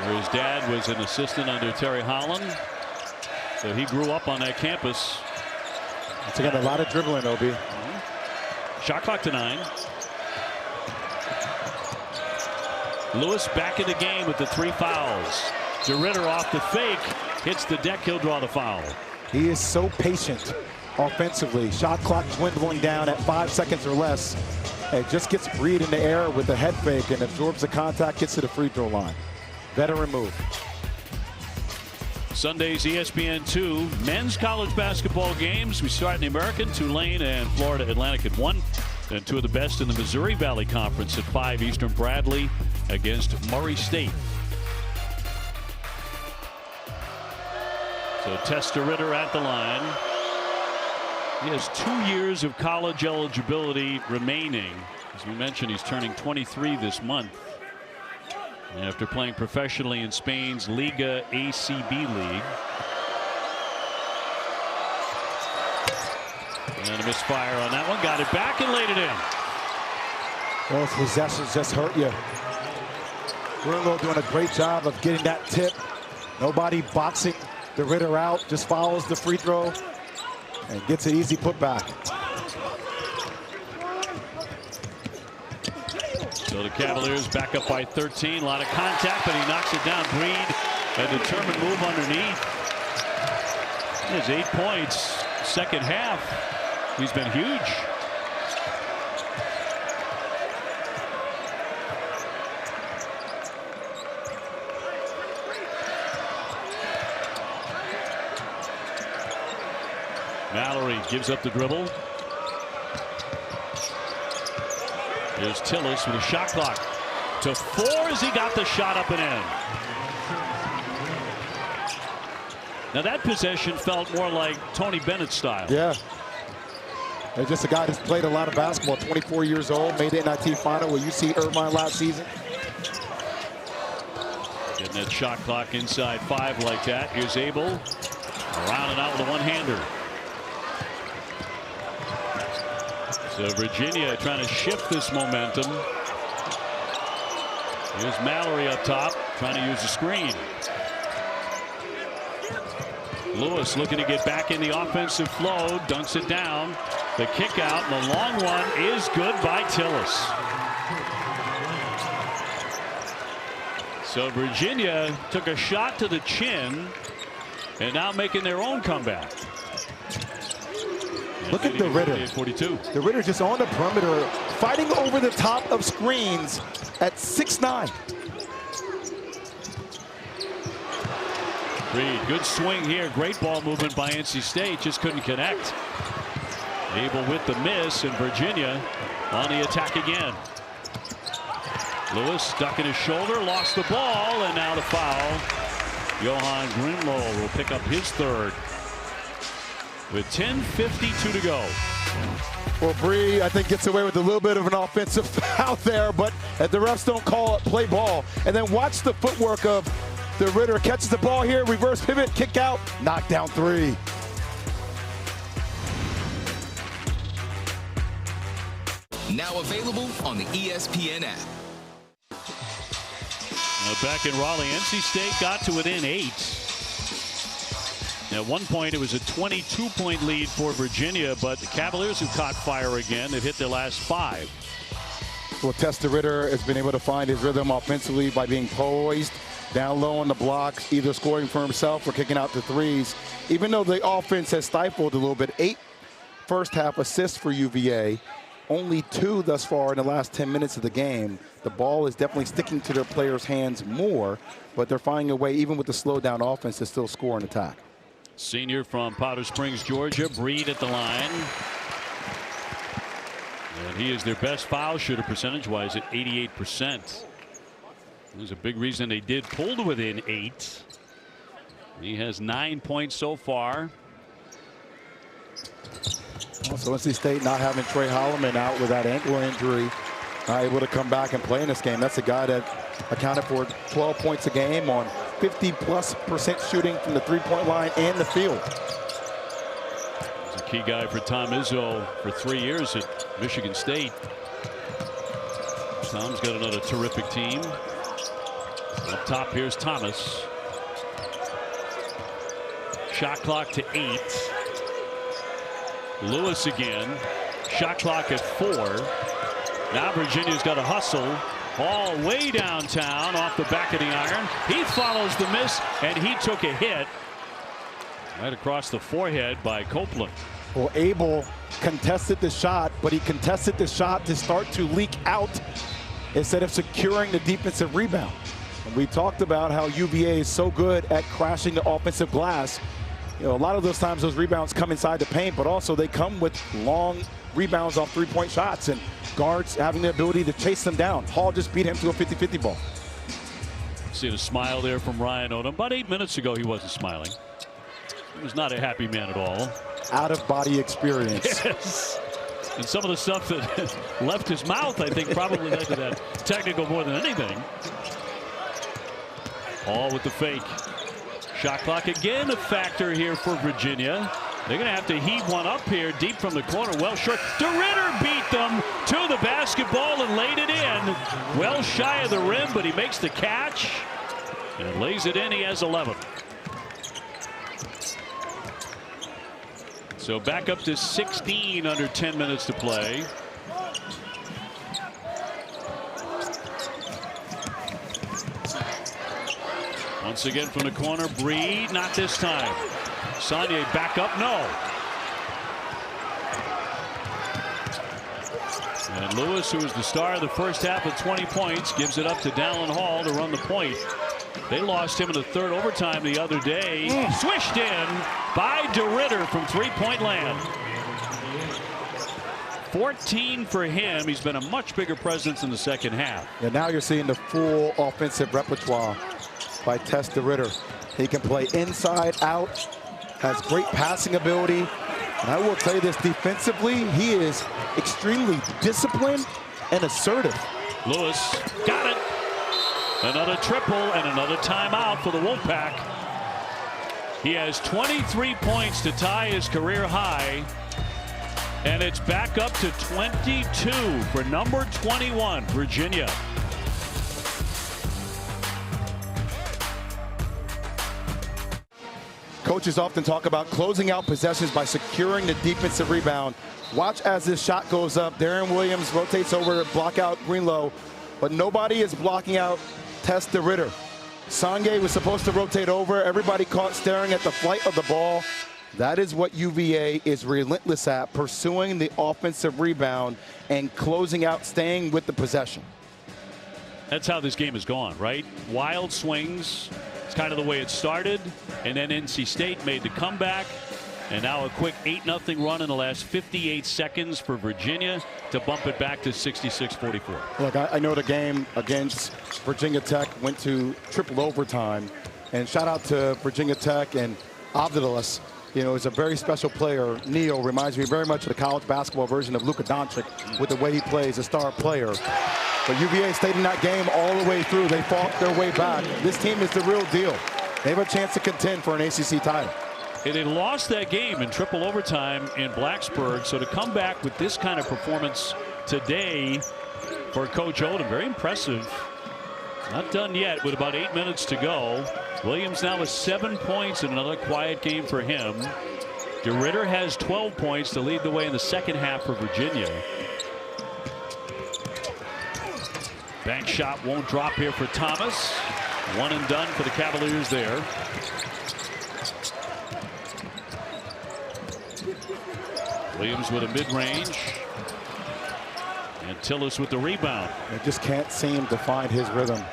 where his dad was an assistant under Terry Holland. So he grew up on that campus. It's got a lot of dribbling, Obi. Shot clock to 9. Lewis back in the game with the 3 fouls. DeRitter off the fake, hits the deck, he'll draw the foul. He is so patient offensively. Shot clock dwindling down at 5 seconds or less. And just gets freed in the air with a head fake and absorbs the contact, gets to the free throw line. Veteran move. Sunday's ESPN2 men's college basketball games. We start in the American. Tulane and Florida Atlantic at 1. And 2 of the best in the Missouri Valley Conference at 5 Eastern. Bradley against Murray State. So DeRitter at the line. He has 2 years of college eligibility remaining. As we mentioned, he's turning 23 this month. After playing professionally in Spain's Liga ACB League. And a misfire on that one. Got it back and laid it in. Those possessions just hurt you. Grunlow doing a great job of getting that tip. Nobody boxing the Ritter out, just follows the free throw and gets an easy putback. So the Cavaliers back up by 13. A lot of contact, but he knocks it down. Breed, a determined move underneath. He has 8 points. Second half, he's been huge. Mallory gives up the dribble. Here's Tillis with a shot clock to 4 as he got the shot up and in. Now that possession felt more like Tony Bennett style. Yeah. They're just a guy that's played a lot of basketball, 24 years old, made the NIT final with UC Irvine last season. Getting that shot clock inside 5 like that. Here's Abel around and out with a one-hander. So Virginia trying to shift this momentum. Here's Mallory up top, trying to use the screen. Lewis looking to get back in the offensive flow, dunks it down. The kick out, and the long one is good by Tillis. So Virginia took a shot to the chin and now making their own comeback. Look at the Ritter. 42. The Ritter just on the perimeter, fighting over the top of screens at 6'9". Reed, good swing here. Great ball movement by NC State. Just couldn't connect. Abel with the miss, and Virginia on the attack again. Lewis stuck in his shoulder, lost the ball, and now the foul. Johan Grunlow will pick up his third with 10:52 to go. Well, Bree, I think, gets away with a little bit of an offensive foul there, but the refs don't call it, play ball. And then watch the footwork of the Ritter. Catches the ball here, reverse pivot, kick out, knock down 3. Now available on the ESPN app. Now back in Raleigh, NC State got to within 8. At one point, it was a 22-point lead for Virginia, but the Cavaliers have caught fire again. They've hit their last 5. Well, Testa Ritter has been able to find his rhythm offensively by being poised, down low on the block, either scoring for himself or kicking out the threes. Even though the offense has stifled a little bit, 8 first-half assists for UVA, only 2 thus far in the last 10 minutes of the game. The ball is definitely sticking to their players' hands more, but they're finding a way, even with the slowed-down offense, to still score and attack. Senior from Powder Springs, Georgia, Breed at the line. And he is their best foul shooter percentage-wise at 88%. There's a big reason they did pull to within 8. He has 9 points so far. Also, NC State not having Trey Holloman out with that ankle injury, not able to come back and play in this game. That's a guy that accounted for 12 points a game on 50+% shooting from the three-point line and the field. He's a key guy for Tom Izzo for 3 years at Michigan State. Tom's got another terrific team. Up top, here's Thomas. Shot clock to 8. Lewis again. Shot clock at 4. Now Virginia's got to hustle. Ball way downtown off the back of the iron. He follows the miss, and he took a hit right across the forehead by Copeland. Well, Abel contested the shot, but he contested the shot to start to leak out instead of securing the defensive rebound. And we talked about how UVA is so good at crashing the offensive glass. You know, a lot of those times those rebounds come inside the paint, but also they come with long rebounds off three-point shots and guards having the ability to chase them down. Hall just beat him to a 50-50 ball. Seeing a smile there from Ryan Odom. About 8 minutes ago, he wasn't smiling. He was not a happy man at all. Out-of-body experience. Yes. And some of the stuff that left his mouth, I think, probably led to that technical more than anything. Hall with the fake. Shot clock again a factor here for Virginia. They're going to have to heave one up here deep from the corner. Well short. DeRitter beat them to the basketball and laid it in. Well shy of the rim, but he makes the catch and lays it in. He has 11. So back up to 16 under 10 minutes to play. Once again from the corner, Breed, not this time. Saunier back up, no. And Lewis, who was the star of the first half with 20 points, gives it up to Dallin Hall to run the point. They lost him in the third overtime the other day. Swished in by DeRitter from three-point land. 14 for him. He's been a much bigger presence in the second half. Yeah, now you're seeing the full offensive repertoire by Tess DeRitter. He can play inside, out, has great passing ability. And I will tell you this, defensively, he is extremely disciplined and assertive. Lewis got it. Another triple and another timeout for the Wolfpack. He has 23 points to tie his career high. And it's back up to 22 for number 21, Virginia. Coaches often talk about closing out possessions by securing the defensive rebound. Watch as this shot goes up. Darren Williams rotates over to block out Greenlow, but nobody is blocking out Tess DeRitter. Sange was supposed to rotate over. Everybody caught staring at the flight of the ball. That is what UVA is relentless at, pursuing the offensive rebound and closing out, staying with the possession. That's how this game has gone, right? Wild swings. It's kind of the way it started, and then NC State made the comeback, and now a quick 8-0 run in the last 58 seconds for Virginia to bump it back to 66-44. Look, I know the game against Virginia Tech went to triple overtime, and shout out to Virginia Tech and Avdilas. You know, he's a very special player. Neal reminds me very much of the college basketball version of Luka Doncic with the way he plays, a star player. But UVA stayed in that game all the way through. They fought their way back. This team is the real deal. They have a chance to contend for an ACC title. And they lost that game in triple overtime in Blacksburg. So to come back with this kind of performance today for Coach Oldham, very impressive. Not done yet with about 8 minutes to go. Williams now with 7 points in another quiet game for him. DeRitter has 12 points to lead the way in the second half for Virginia. Bank shot won't drop here for Thomas. One and done for the Cavaliers there. Williams with a mid-range. And Tillis with the rebound. They just can't seem to find his rhythm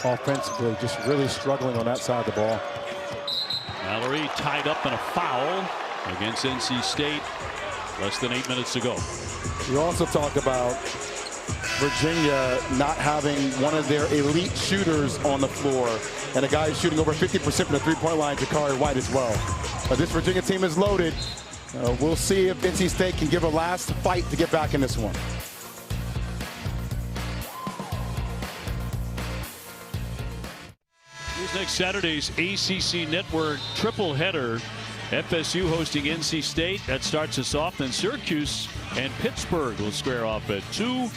offensively. Just really struggling on that side of the ball. Mallory tied up in a foul against NC State. Less than 8 minutes to go. You also talk about Virginia not having one of their elite shooters on the floor, and a guy who's shooting over 50% from the three-point line, Jakari White, as well. But this Virginia team is loaded. We'll see if NC State can give a last fight to get back in this one. Here's next Saturday's ACC Network triple header. FSU hosting NC State. That starts us off. Then Syracuse and Pittsburgh will square off at 2.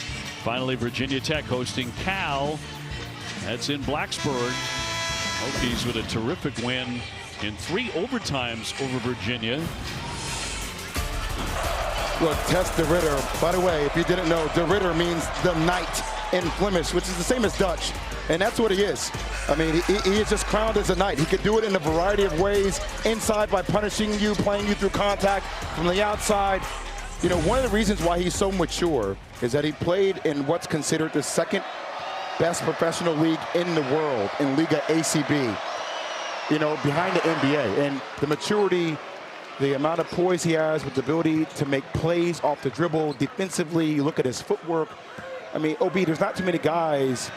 Finally, Virginia Tech hosting Cal. That's in Blacksburg. Hokies with a terrific win in 3 overtimes over Virginia. Look, Tess DeRitter, by the way, if you didn't know, DeRitter means the knight in Flemish, which is the same as Dutch. And that's what he is. I mean, he is just crowned as a knight. He could do it in a variety of ways. Inside by punishing you, playing you through contact. From the outside, you know, one of the reasons why he's so mature is that he played in what's considered the second best professional league in the world, in Liga ACB, you know, behind the NBA. And the maturity, the amount of poise he has with the ability to make plays off the dribble defensively. You look at his footwork. I mean, OB, there's not too many guys,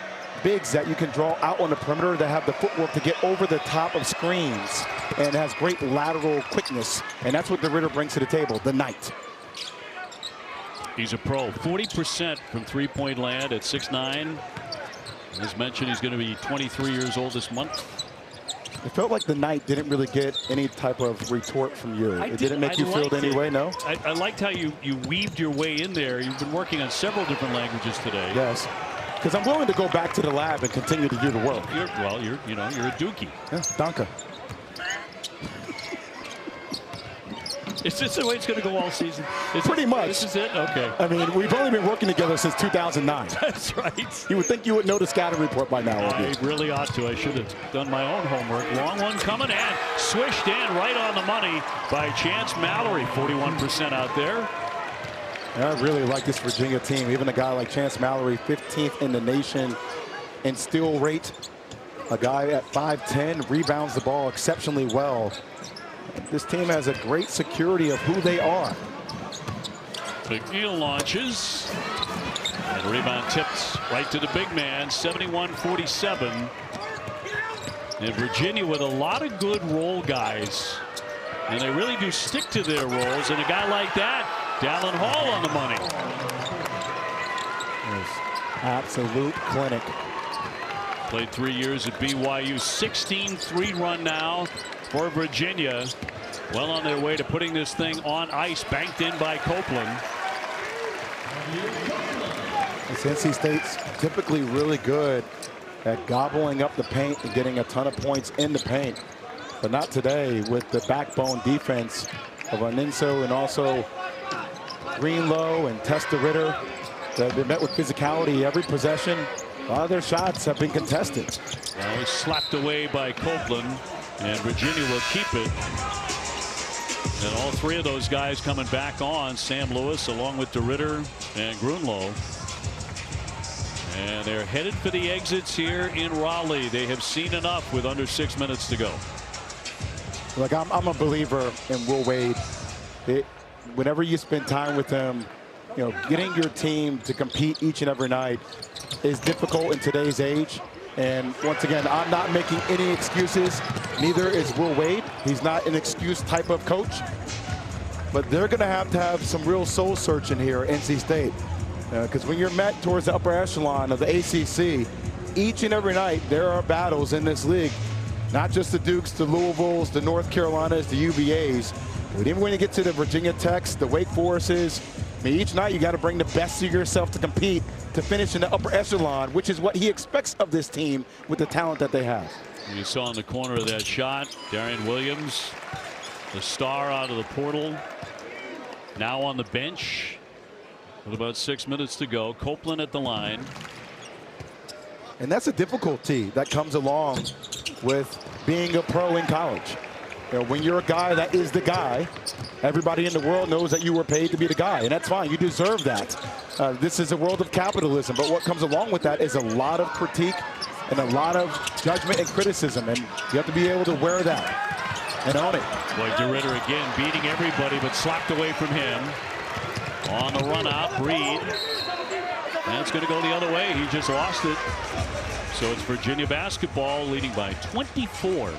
bigs, that you can draw out on the perimeter that have the footwork to get over the top of screens and has great lateral quickness. And that's what DeRitter brings to the table, the knight. He's a pro. 40% from three-point land at 6'9". As mentioned, he's going to be 23 years old this month. It felt like the night didn't really get any type of retort from you. It didn't make you feel it anyway, no? I liked how you weaved your way in there. You've been working on several different languages today. Yes. Because I'm willing to go back to the lab and continue to do the work. You're a dookie. Yeah, danke. Is this the way it's going to go all season? Pretty much. This is it? Okay. I mean, we've only been working together since 2009. That's right. You would think you would know the scouting report by now. I really ought to. I should have done my own homework. Long one coming and swished in right on the money by Chance Mallory. 41% out there. I really like this Virginia team. Even a guy like Chance Mallory, 15th in the nation in steal rate. A guy at 5'10", rebounds the ball exceptionally well. This team has a great security of who they are. McNeil launches. And the rebound tipped right to the big man, 71-47. And Virginia with a lot of good role guys. And they really do stick to their roles. And a guy like that, Dallin Hall on the money. Absolute clinic. Played 3 years at BYU. 16-3 run now for Virginia. Well on their way to putting this thing on ice. Banked in by Copeland. NC State's typically really good at gobbling up the paint and getting a ton of points in the paint. But not today with the backbone defense of Aninso and also Greenlow and Testa Ritter. They've been met with physicality every possession. A lot of their shots have been contested. Well, it's slapped away by Copeland, and Virginia will keep it. And all three of those guys coming back on, Sam Lewis along with DeRitter and Grunlow. And they're headed for the exits here in Raleigh. They have seen enough with under 6 minutes to go. Look, I'm a believer in Will Wade. Whenever you spend time with him, you know, getting your team to compete each and every night is difficult in today's age. And once again, I'm not making any excuses. Neither is Will Wade. He's not an excuse type of coach. But they're going to have some real soul searching here at NC State. Because when you're met towards the upper echelon of the ACC, each and every night there are battles in this league. Not just the Dukes, the Louisvilles, the North Carolinas, the UVAs. But even when you get to the Virginia Techs, the Wake Forests, I mean, each night you got to bring the best of yourself to compete to finish in the upper echelon, which is what he expects of this team with the talent that they have. You saw in the corner of that shot, Darian Williams, the star out of the portal, now on the bench with about 6 minutes to go. Copeland at the line. And that's a difficulty that comes along with being a pro in college. You know, when you're a guy that is the guy, everybody in the world knows that you were paid to be the guy, and that's fine. You deserve that. This is a world of capitalism, but what comes along with that is a lot of critique and a lot of judgment and criticism, and you have to be able to wear that and own it. Boy, DeRitter again beating everybody, but slapped away from him. On the run out, Reed. That's going to go the other way. He just lost it. So it's Virginia basketball leading by 24.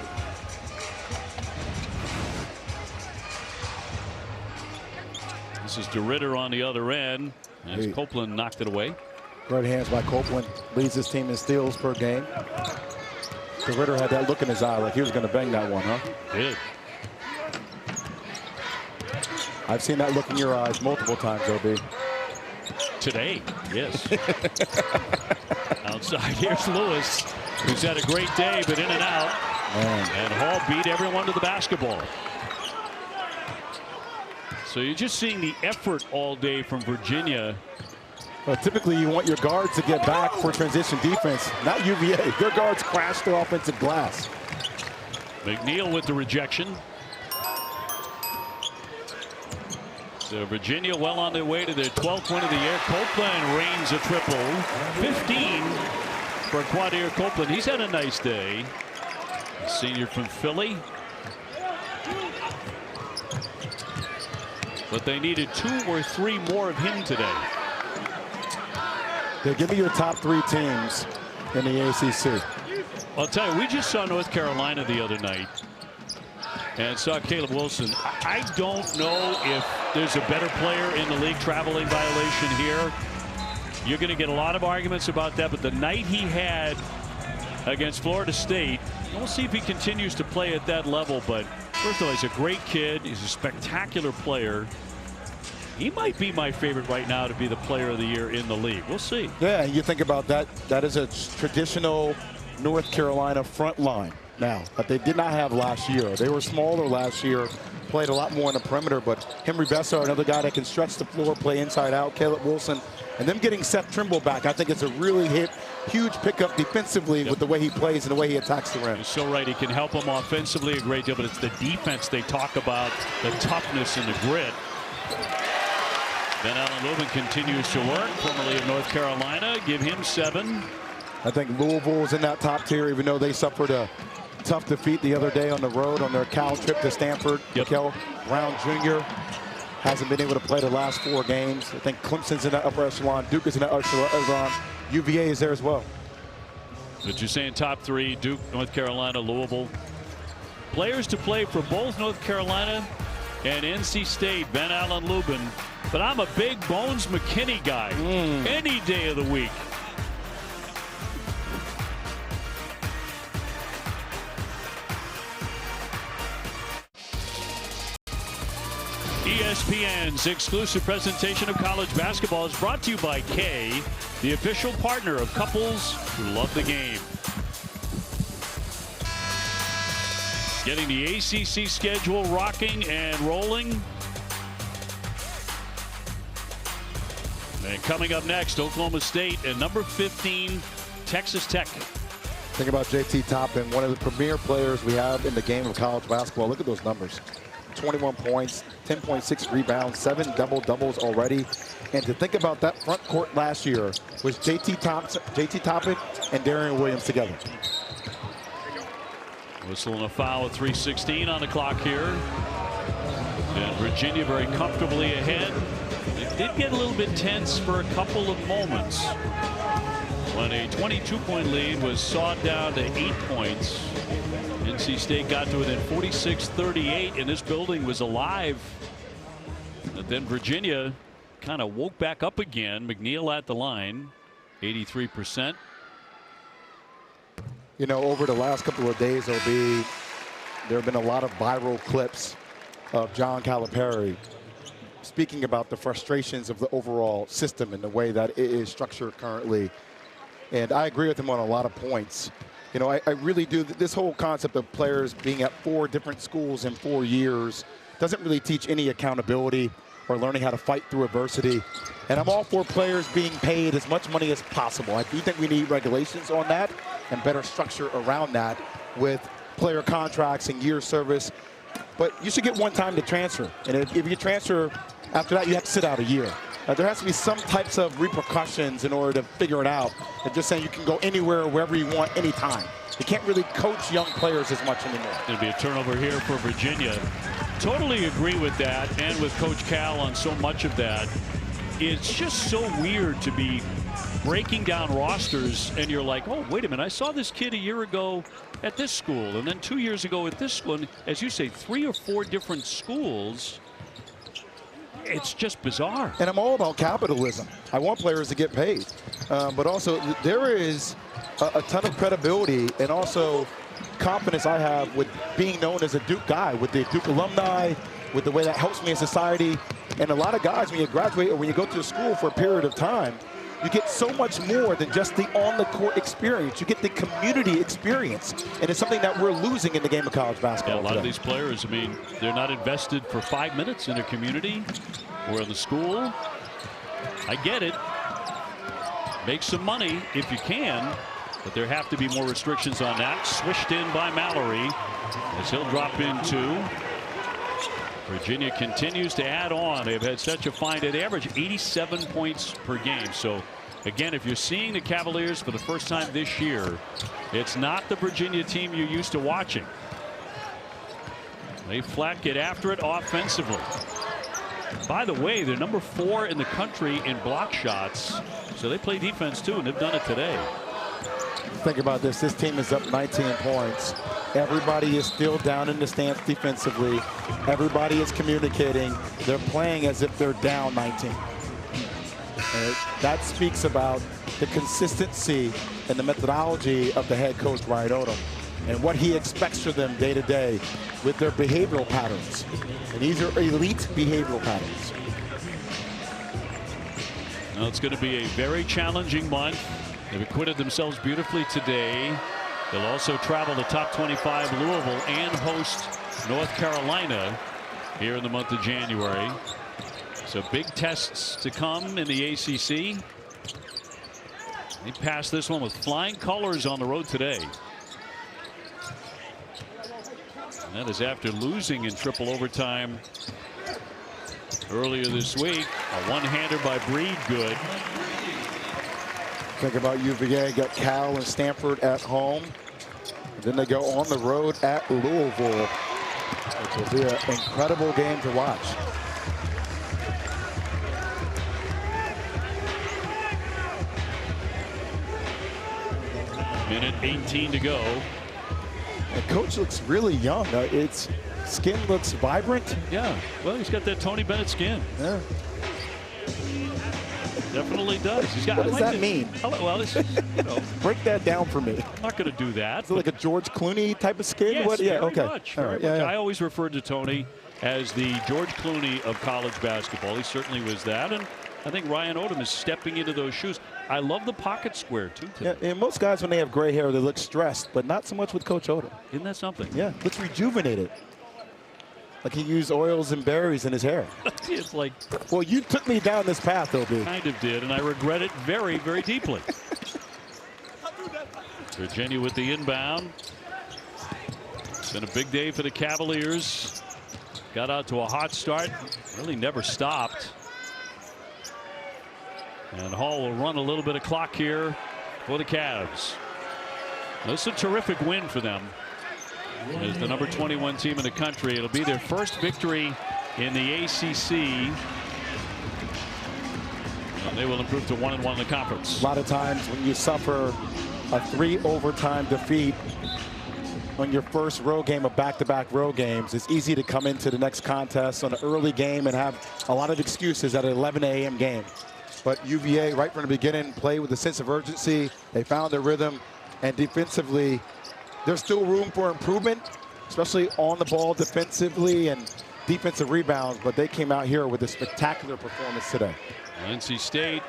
This is DeRitter on the other end as Copeland knocked it away. Great hands by Copeland. Leads his team in steals per game. DeRitter had that look in his eye like he was going to bang that one, huh? Did. I've seen that look in your eyes multiple times, OB. Today, yes. Outside, here's Lewis, who's had a great day, but in and out. Man. And Hall beat everyone to the basketball. So you're just seeing the effort all day from Virginia. Well, typically you want your guards to get back for transition defense, not UVA. Their guards crash their offensive glass. McNeil with the rejection. So Virginia well on their way to their 12th win of the year. Copeland reigns a triple. 15 for Quadir Copeland. He's had a nice day. A senior from Philly. But they needed 2 or 3 more of him today. Yeah, give me your top 3 teams in the ACC. I'll tell you, we just saw North Carolina the other night and saw Caleb Wilson. I don't know if there's a better player in the league. Traveling violation here. You're going to get a lot of arguments about that, but the night he had against Florida State, we'll see if he continues to play at that level. But first of all, he's a great kid. He's a spectacular player. He might be my favorite right now to be the player of the year in the league. We'll see. Yeah, you think about that. That is a traditional North Carolina front line now that they did not have last year. They were smaller last year, played a lot more on the perimeter, but Henry Bessar, another guy that can stretch the floor, play inside out, Caleb Wilson, and them getting Seth Trimble back, I think it's a really huge pickup defensively with the way he plays and the way he attacks the rim. You're so right. He can help them offensively a great deal, but it's the defense they talk about, the toughness and the grit. Then Allen Lubin continues to work, formerly of North Carolina. Give him 7. I think Louisville is in that top tier, even though they suffered a tough defeat the other day on the road on their Cal trip to Stanford. Mikel Brown Jr. hasn't been able to play the last 4 games. I think Clemson's in that upper echelon. Duke is in that upper echelon. UVA is there as well. But you're saying top 3, Duke, North Carolina, Louisville. Players to play for both North Carolina and NC State, Ben Allen Lubin. But I'm a big Bones McKinney guy any day of the week. ESPN's exclusive presentation of college basketball is brought to you by K, the official partner of couples who love the game. Getting the ACC schedule rocking and rolling. And coming up next, Oklahoma State and number 15, Texas Tech. Think about JT Toppin, one of the premier players we have in the game of college basketball. Look at those numbers. 21 points, 10.6 rebounds, 7 double-doubles already. And to think about that front court last year was JT Toppin and Darian Williams together. Whistle and a foul with 3:16 on the clock here. And Virginia very comfortably ahead. It did get a little bit tense for a couple of moments when a 22-point lead was sawed down to 8 points. NC State got to within 46-38, and this building was alive. But then Virginia kind of woke back up again. McNeil at the line, 83%. You know, over the last couple of days, there have been a lot of viral clips of John Calipari speaking about the frustrations of the overall system and the way that it is structured currently. And I agree with him on a lot of points. You know, I really do. This whole concept of players being at 4 different schools in 4 years doesn't really teach any accountability or learning how to fight through adversity. And I'm all for players being paid as much money as possible. I do think we need regulations on that and better structure around that with player contracts and year service. But you should get one time to transfer. And if you transfer after that, you have to sit out a year. There has to be some types of repercussions in order to figure it out. They're just saying you can go anywhere, wherever you want, anytime. You can't really coach young players as much anymore. There'll be a turnover here for Virginia. Totally agree with that, and with Coach Cal on so much of that. It's just so weird to be breaking down rosters, and you're like, oh, wait a minute, I saw this kid a year ago at this school, and then 2 years ago at this school. And as you say, 3 or 4 different schools. It's just bizarre. And I'm all about capitalism. I want players to get paid. But also, there is a ton of credibility and also confidence I have with being known as a Duke guy, with the Duke alumni, with the way that helps me in society. And a lot of guys, when you graduate or when you go to school for a period of time, you get so much more than just the on-the-court experience. You get the community experience, and it's something that we're losing in the game of college basketball. Yeah, a lot of these players, I mean, they're not invested for 5 minutes in their community or in the school. I get it. Make some money if you can, but there have to be more restrictions on that. Swished in by Mallory as he'll drop in 2. Virginia continues to add on. They've had such a fine day. They average 87 points per game. So, again, if you're seeing the Cavaliers for the first time this year, it's not the Virginia team you're used to watching. They flat get after it offensively. By the way, they're number 4 in the country in block shots. So they play defense, too, and they've done it today. Think about this. This team is up 19 points. Everybody is still down in the stance defensively. Everybody is communicating. They're playing as if they're down 19. That speaks about the consistency and the methodology of the head coach, Ryan Odom. and what he expects from them day to day with their behavioral patterns. And these are elite behavioral patterns. Well, it's going to be a very challenging month. They've acquitted themselves beautifully today. They'll also travel to top 25 Louisville and host North Carolina here in the month of January. So big tests to come in the ACC. They passed this one with flying colors on the road today. And that is after losing in triple overtime earlier this week. A one-hander by Breed, good. Think about UVA, got Cal and Stanford at home. And then they go on the road at Louisville, which will be an incredible game to watch. Minute 18 to go. The coach looks really young. Its skin looks vibrant. Yeah, well, he's got that Tony Bennett skin. Yeah. Definitely does. He's got. What does that mean? Well, it's, break that down for me. I'm not going to do that. Is it like a George Clooney type of skin? Yes, Yeah, very okay. much. All Very right. much. Yeah. I always referred to Tony as the George Clooney of college basketball. He certainly was that, and I think Ryan Odom is stepping into those shoes. I love the pocket square too. Yeah, and most guys, when they have gray hair, they look stressed, but not so much with Coach Odom. Isn't that something? Yeah, looks rejuvenated. Like he used oils and berries in his hair. It's like, well, you took me down this path, OB. Kind of did, and I regret it very, very deeply. Virginia with the inbound. It's been a big day for the Cavaliers. Got out to a hot start. Really never stopped. And Hall will run a little bit of clock here for the Cavs. This is a terrific win for them. As the number 21 team in the country, it'll be their first victory in the ACC. And they will improve to 1-1 in the conference. A lot of times when you suffer a 3 overtime defeat on your first road game of back-to-back road games, it's easy to come into the next contest on an early game and have a lot of excuses at an 11 a.m. game. But UVA, right from the beginning, played with a sense of urgency. They found their rhythm, and defensively, there's still room for improvement, especially on the ball defensively and defensive rebounds, but they came out here with a spectacular performance today. NC State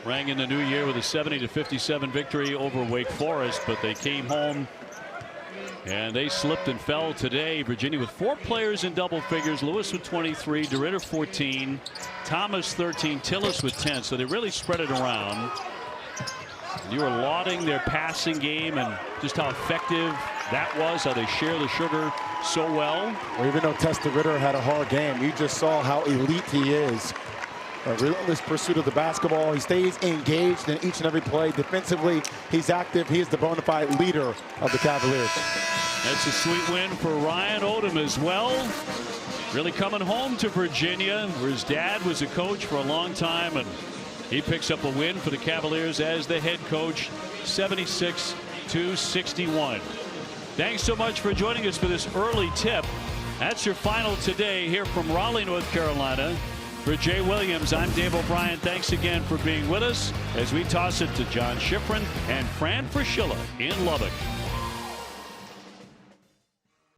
rang in the new year with a 70-57 victory over Wake Forest, but they came home and they slipped and fell today. Virginia with 4 players in double figures. Lewis with 23, DeRitter 14, Thomas 13, Tillis with 10. So they really spread it around. You were lauding their passing game and just how effective that was, how they share the sugar so well. Well, even though Tess DeRitter had a hard game, you just saw how elite he is. A relentless pursuit of the basketball. He stays engaged in each and every play. Defensively, he's active. He is the bona fide leader of the Cavaliers. That's a sweet win for Ryan Odom as well. Really coming home to Virginia, where his dad was a coach for a long time, and he picks up a win for the Cavaliers as the head coach, 76-61. Thanks so much for joining us for this early tip. That's your final today here from Raleigh, North Carolina. For Jay Williams, I'm Dave O'Brien. Thanks again for being with us as we toss it to John Schifrin and Fran Fraschilla in Lubbock.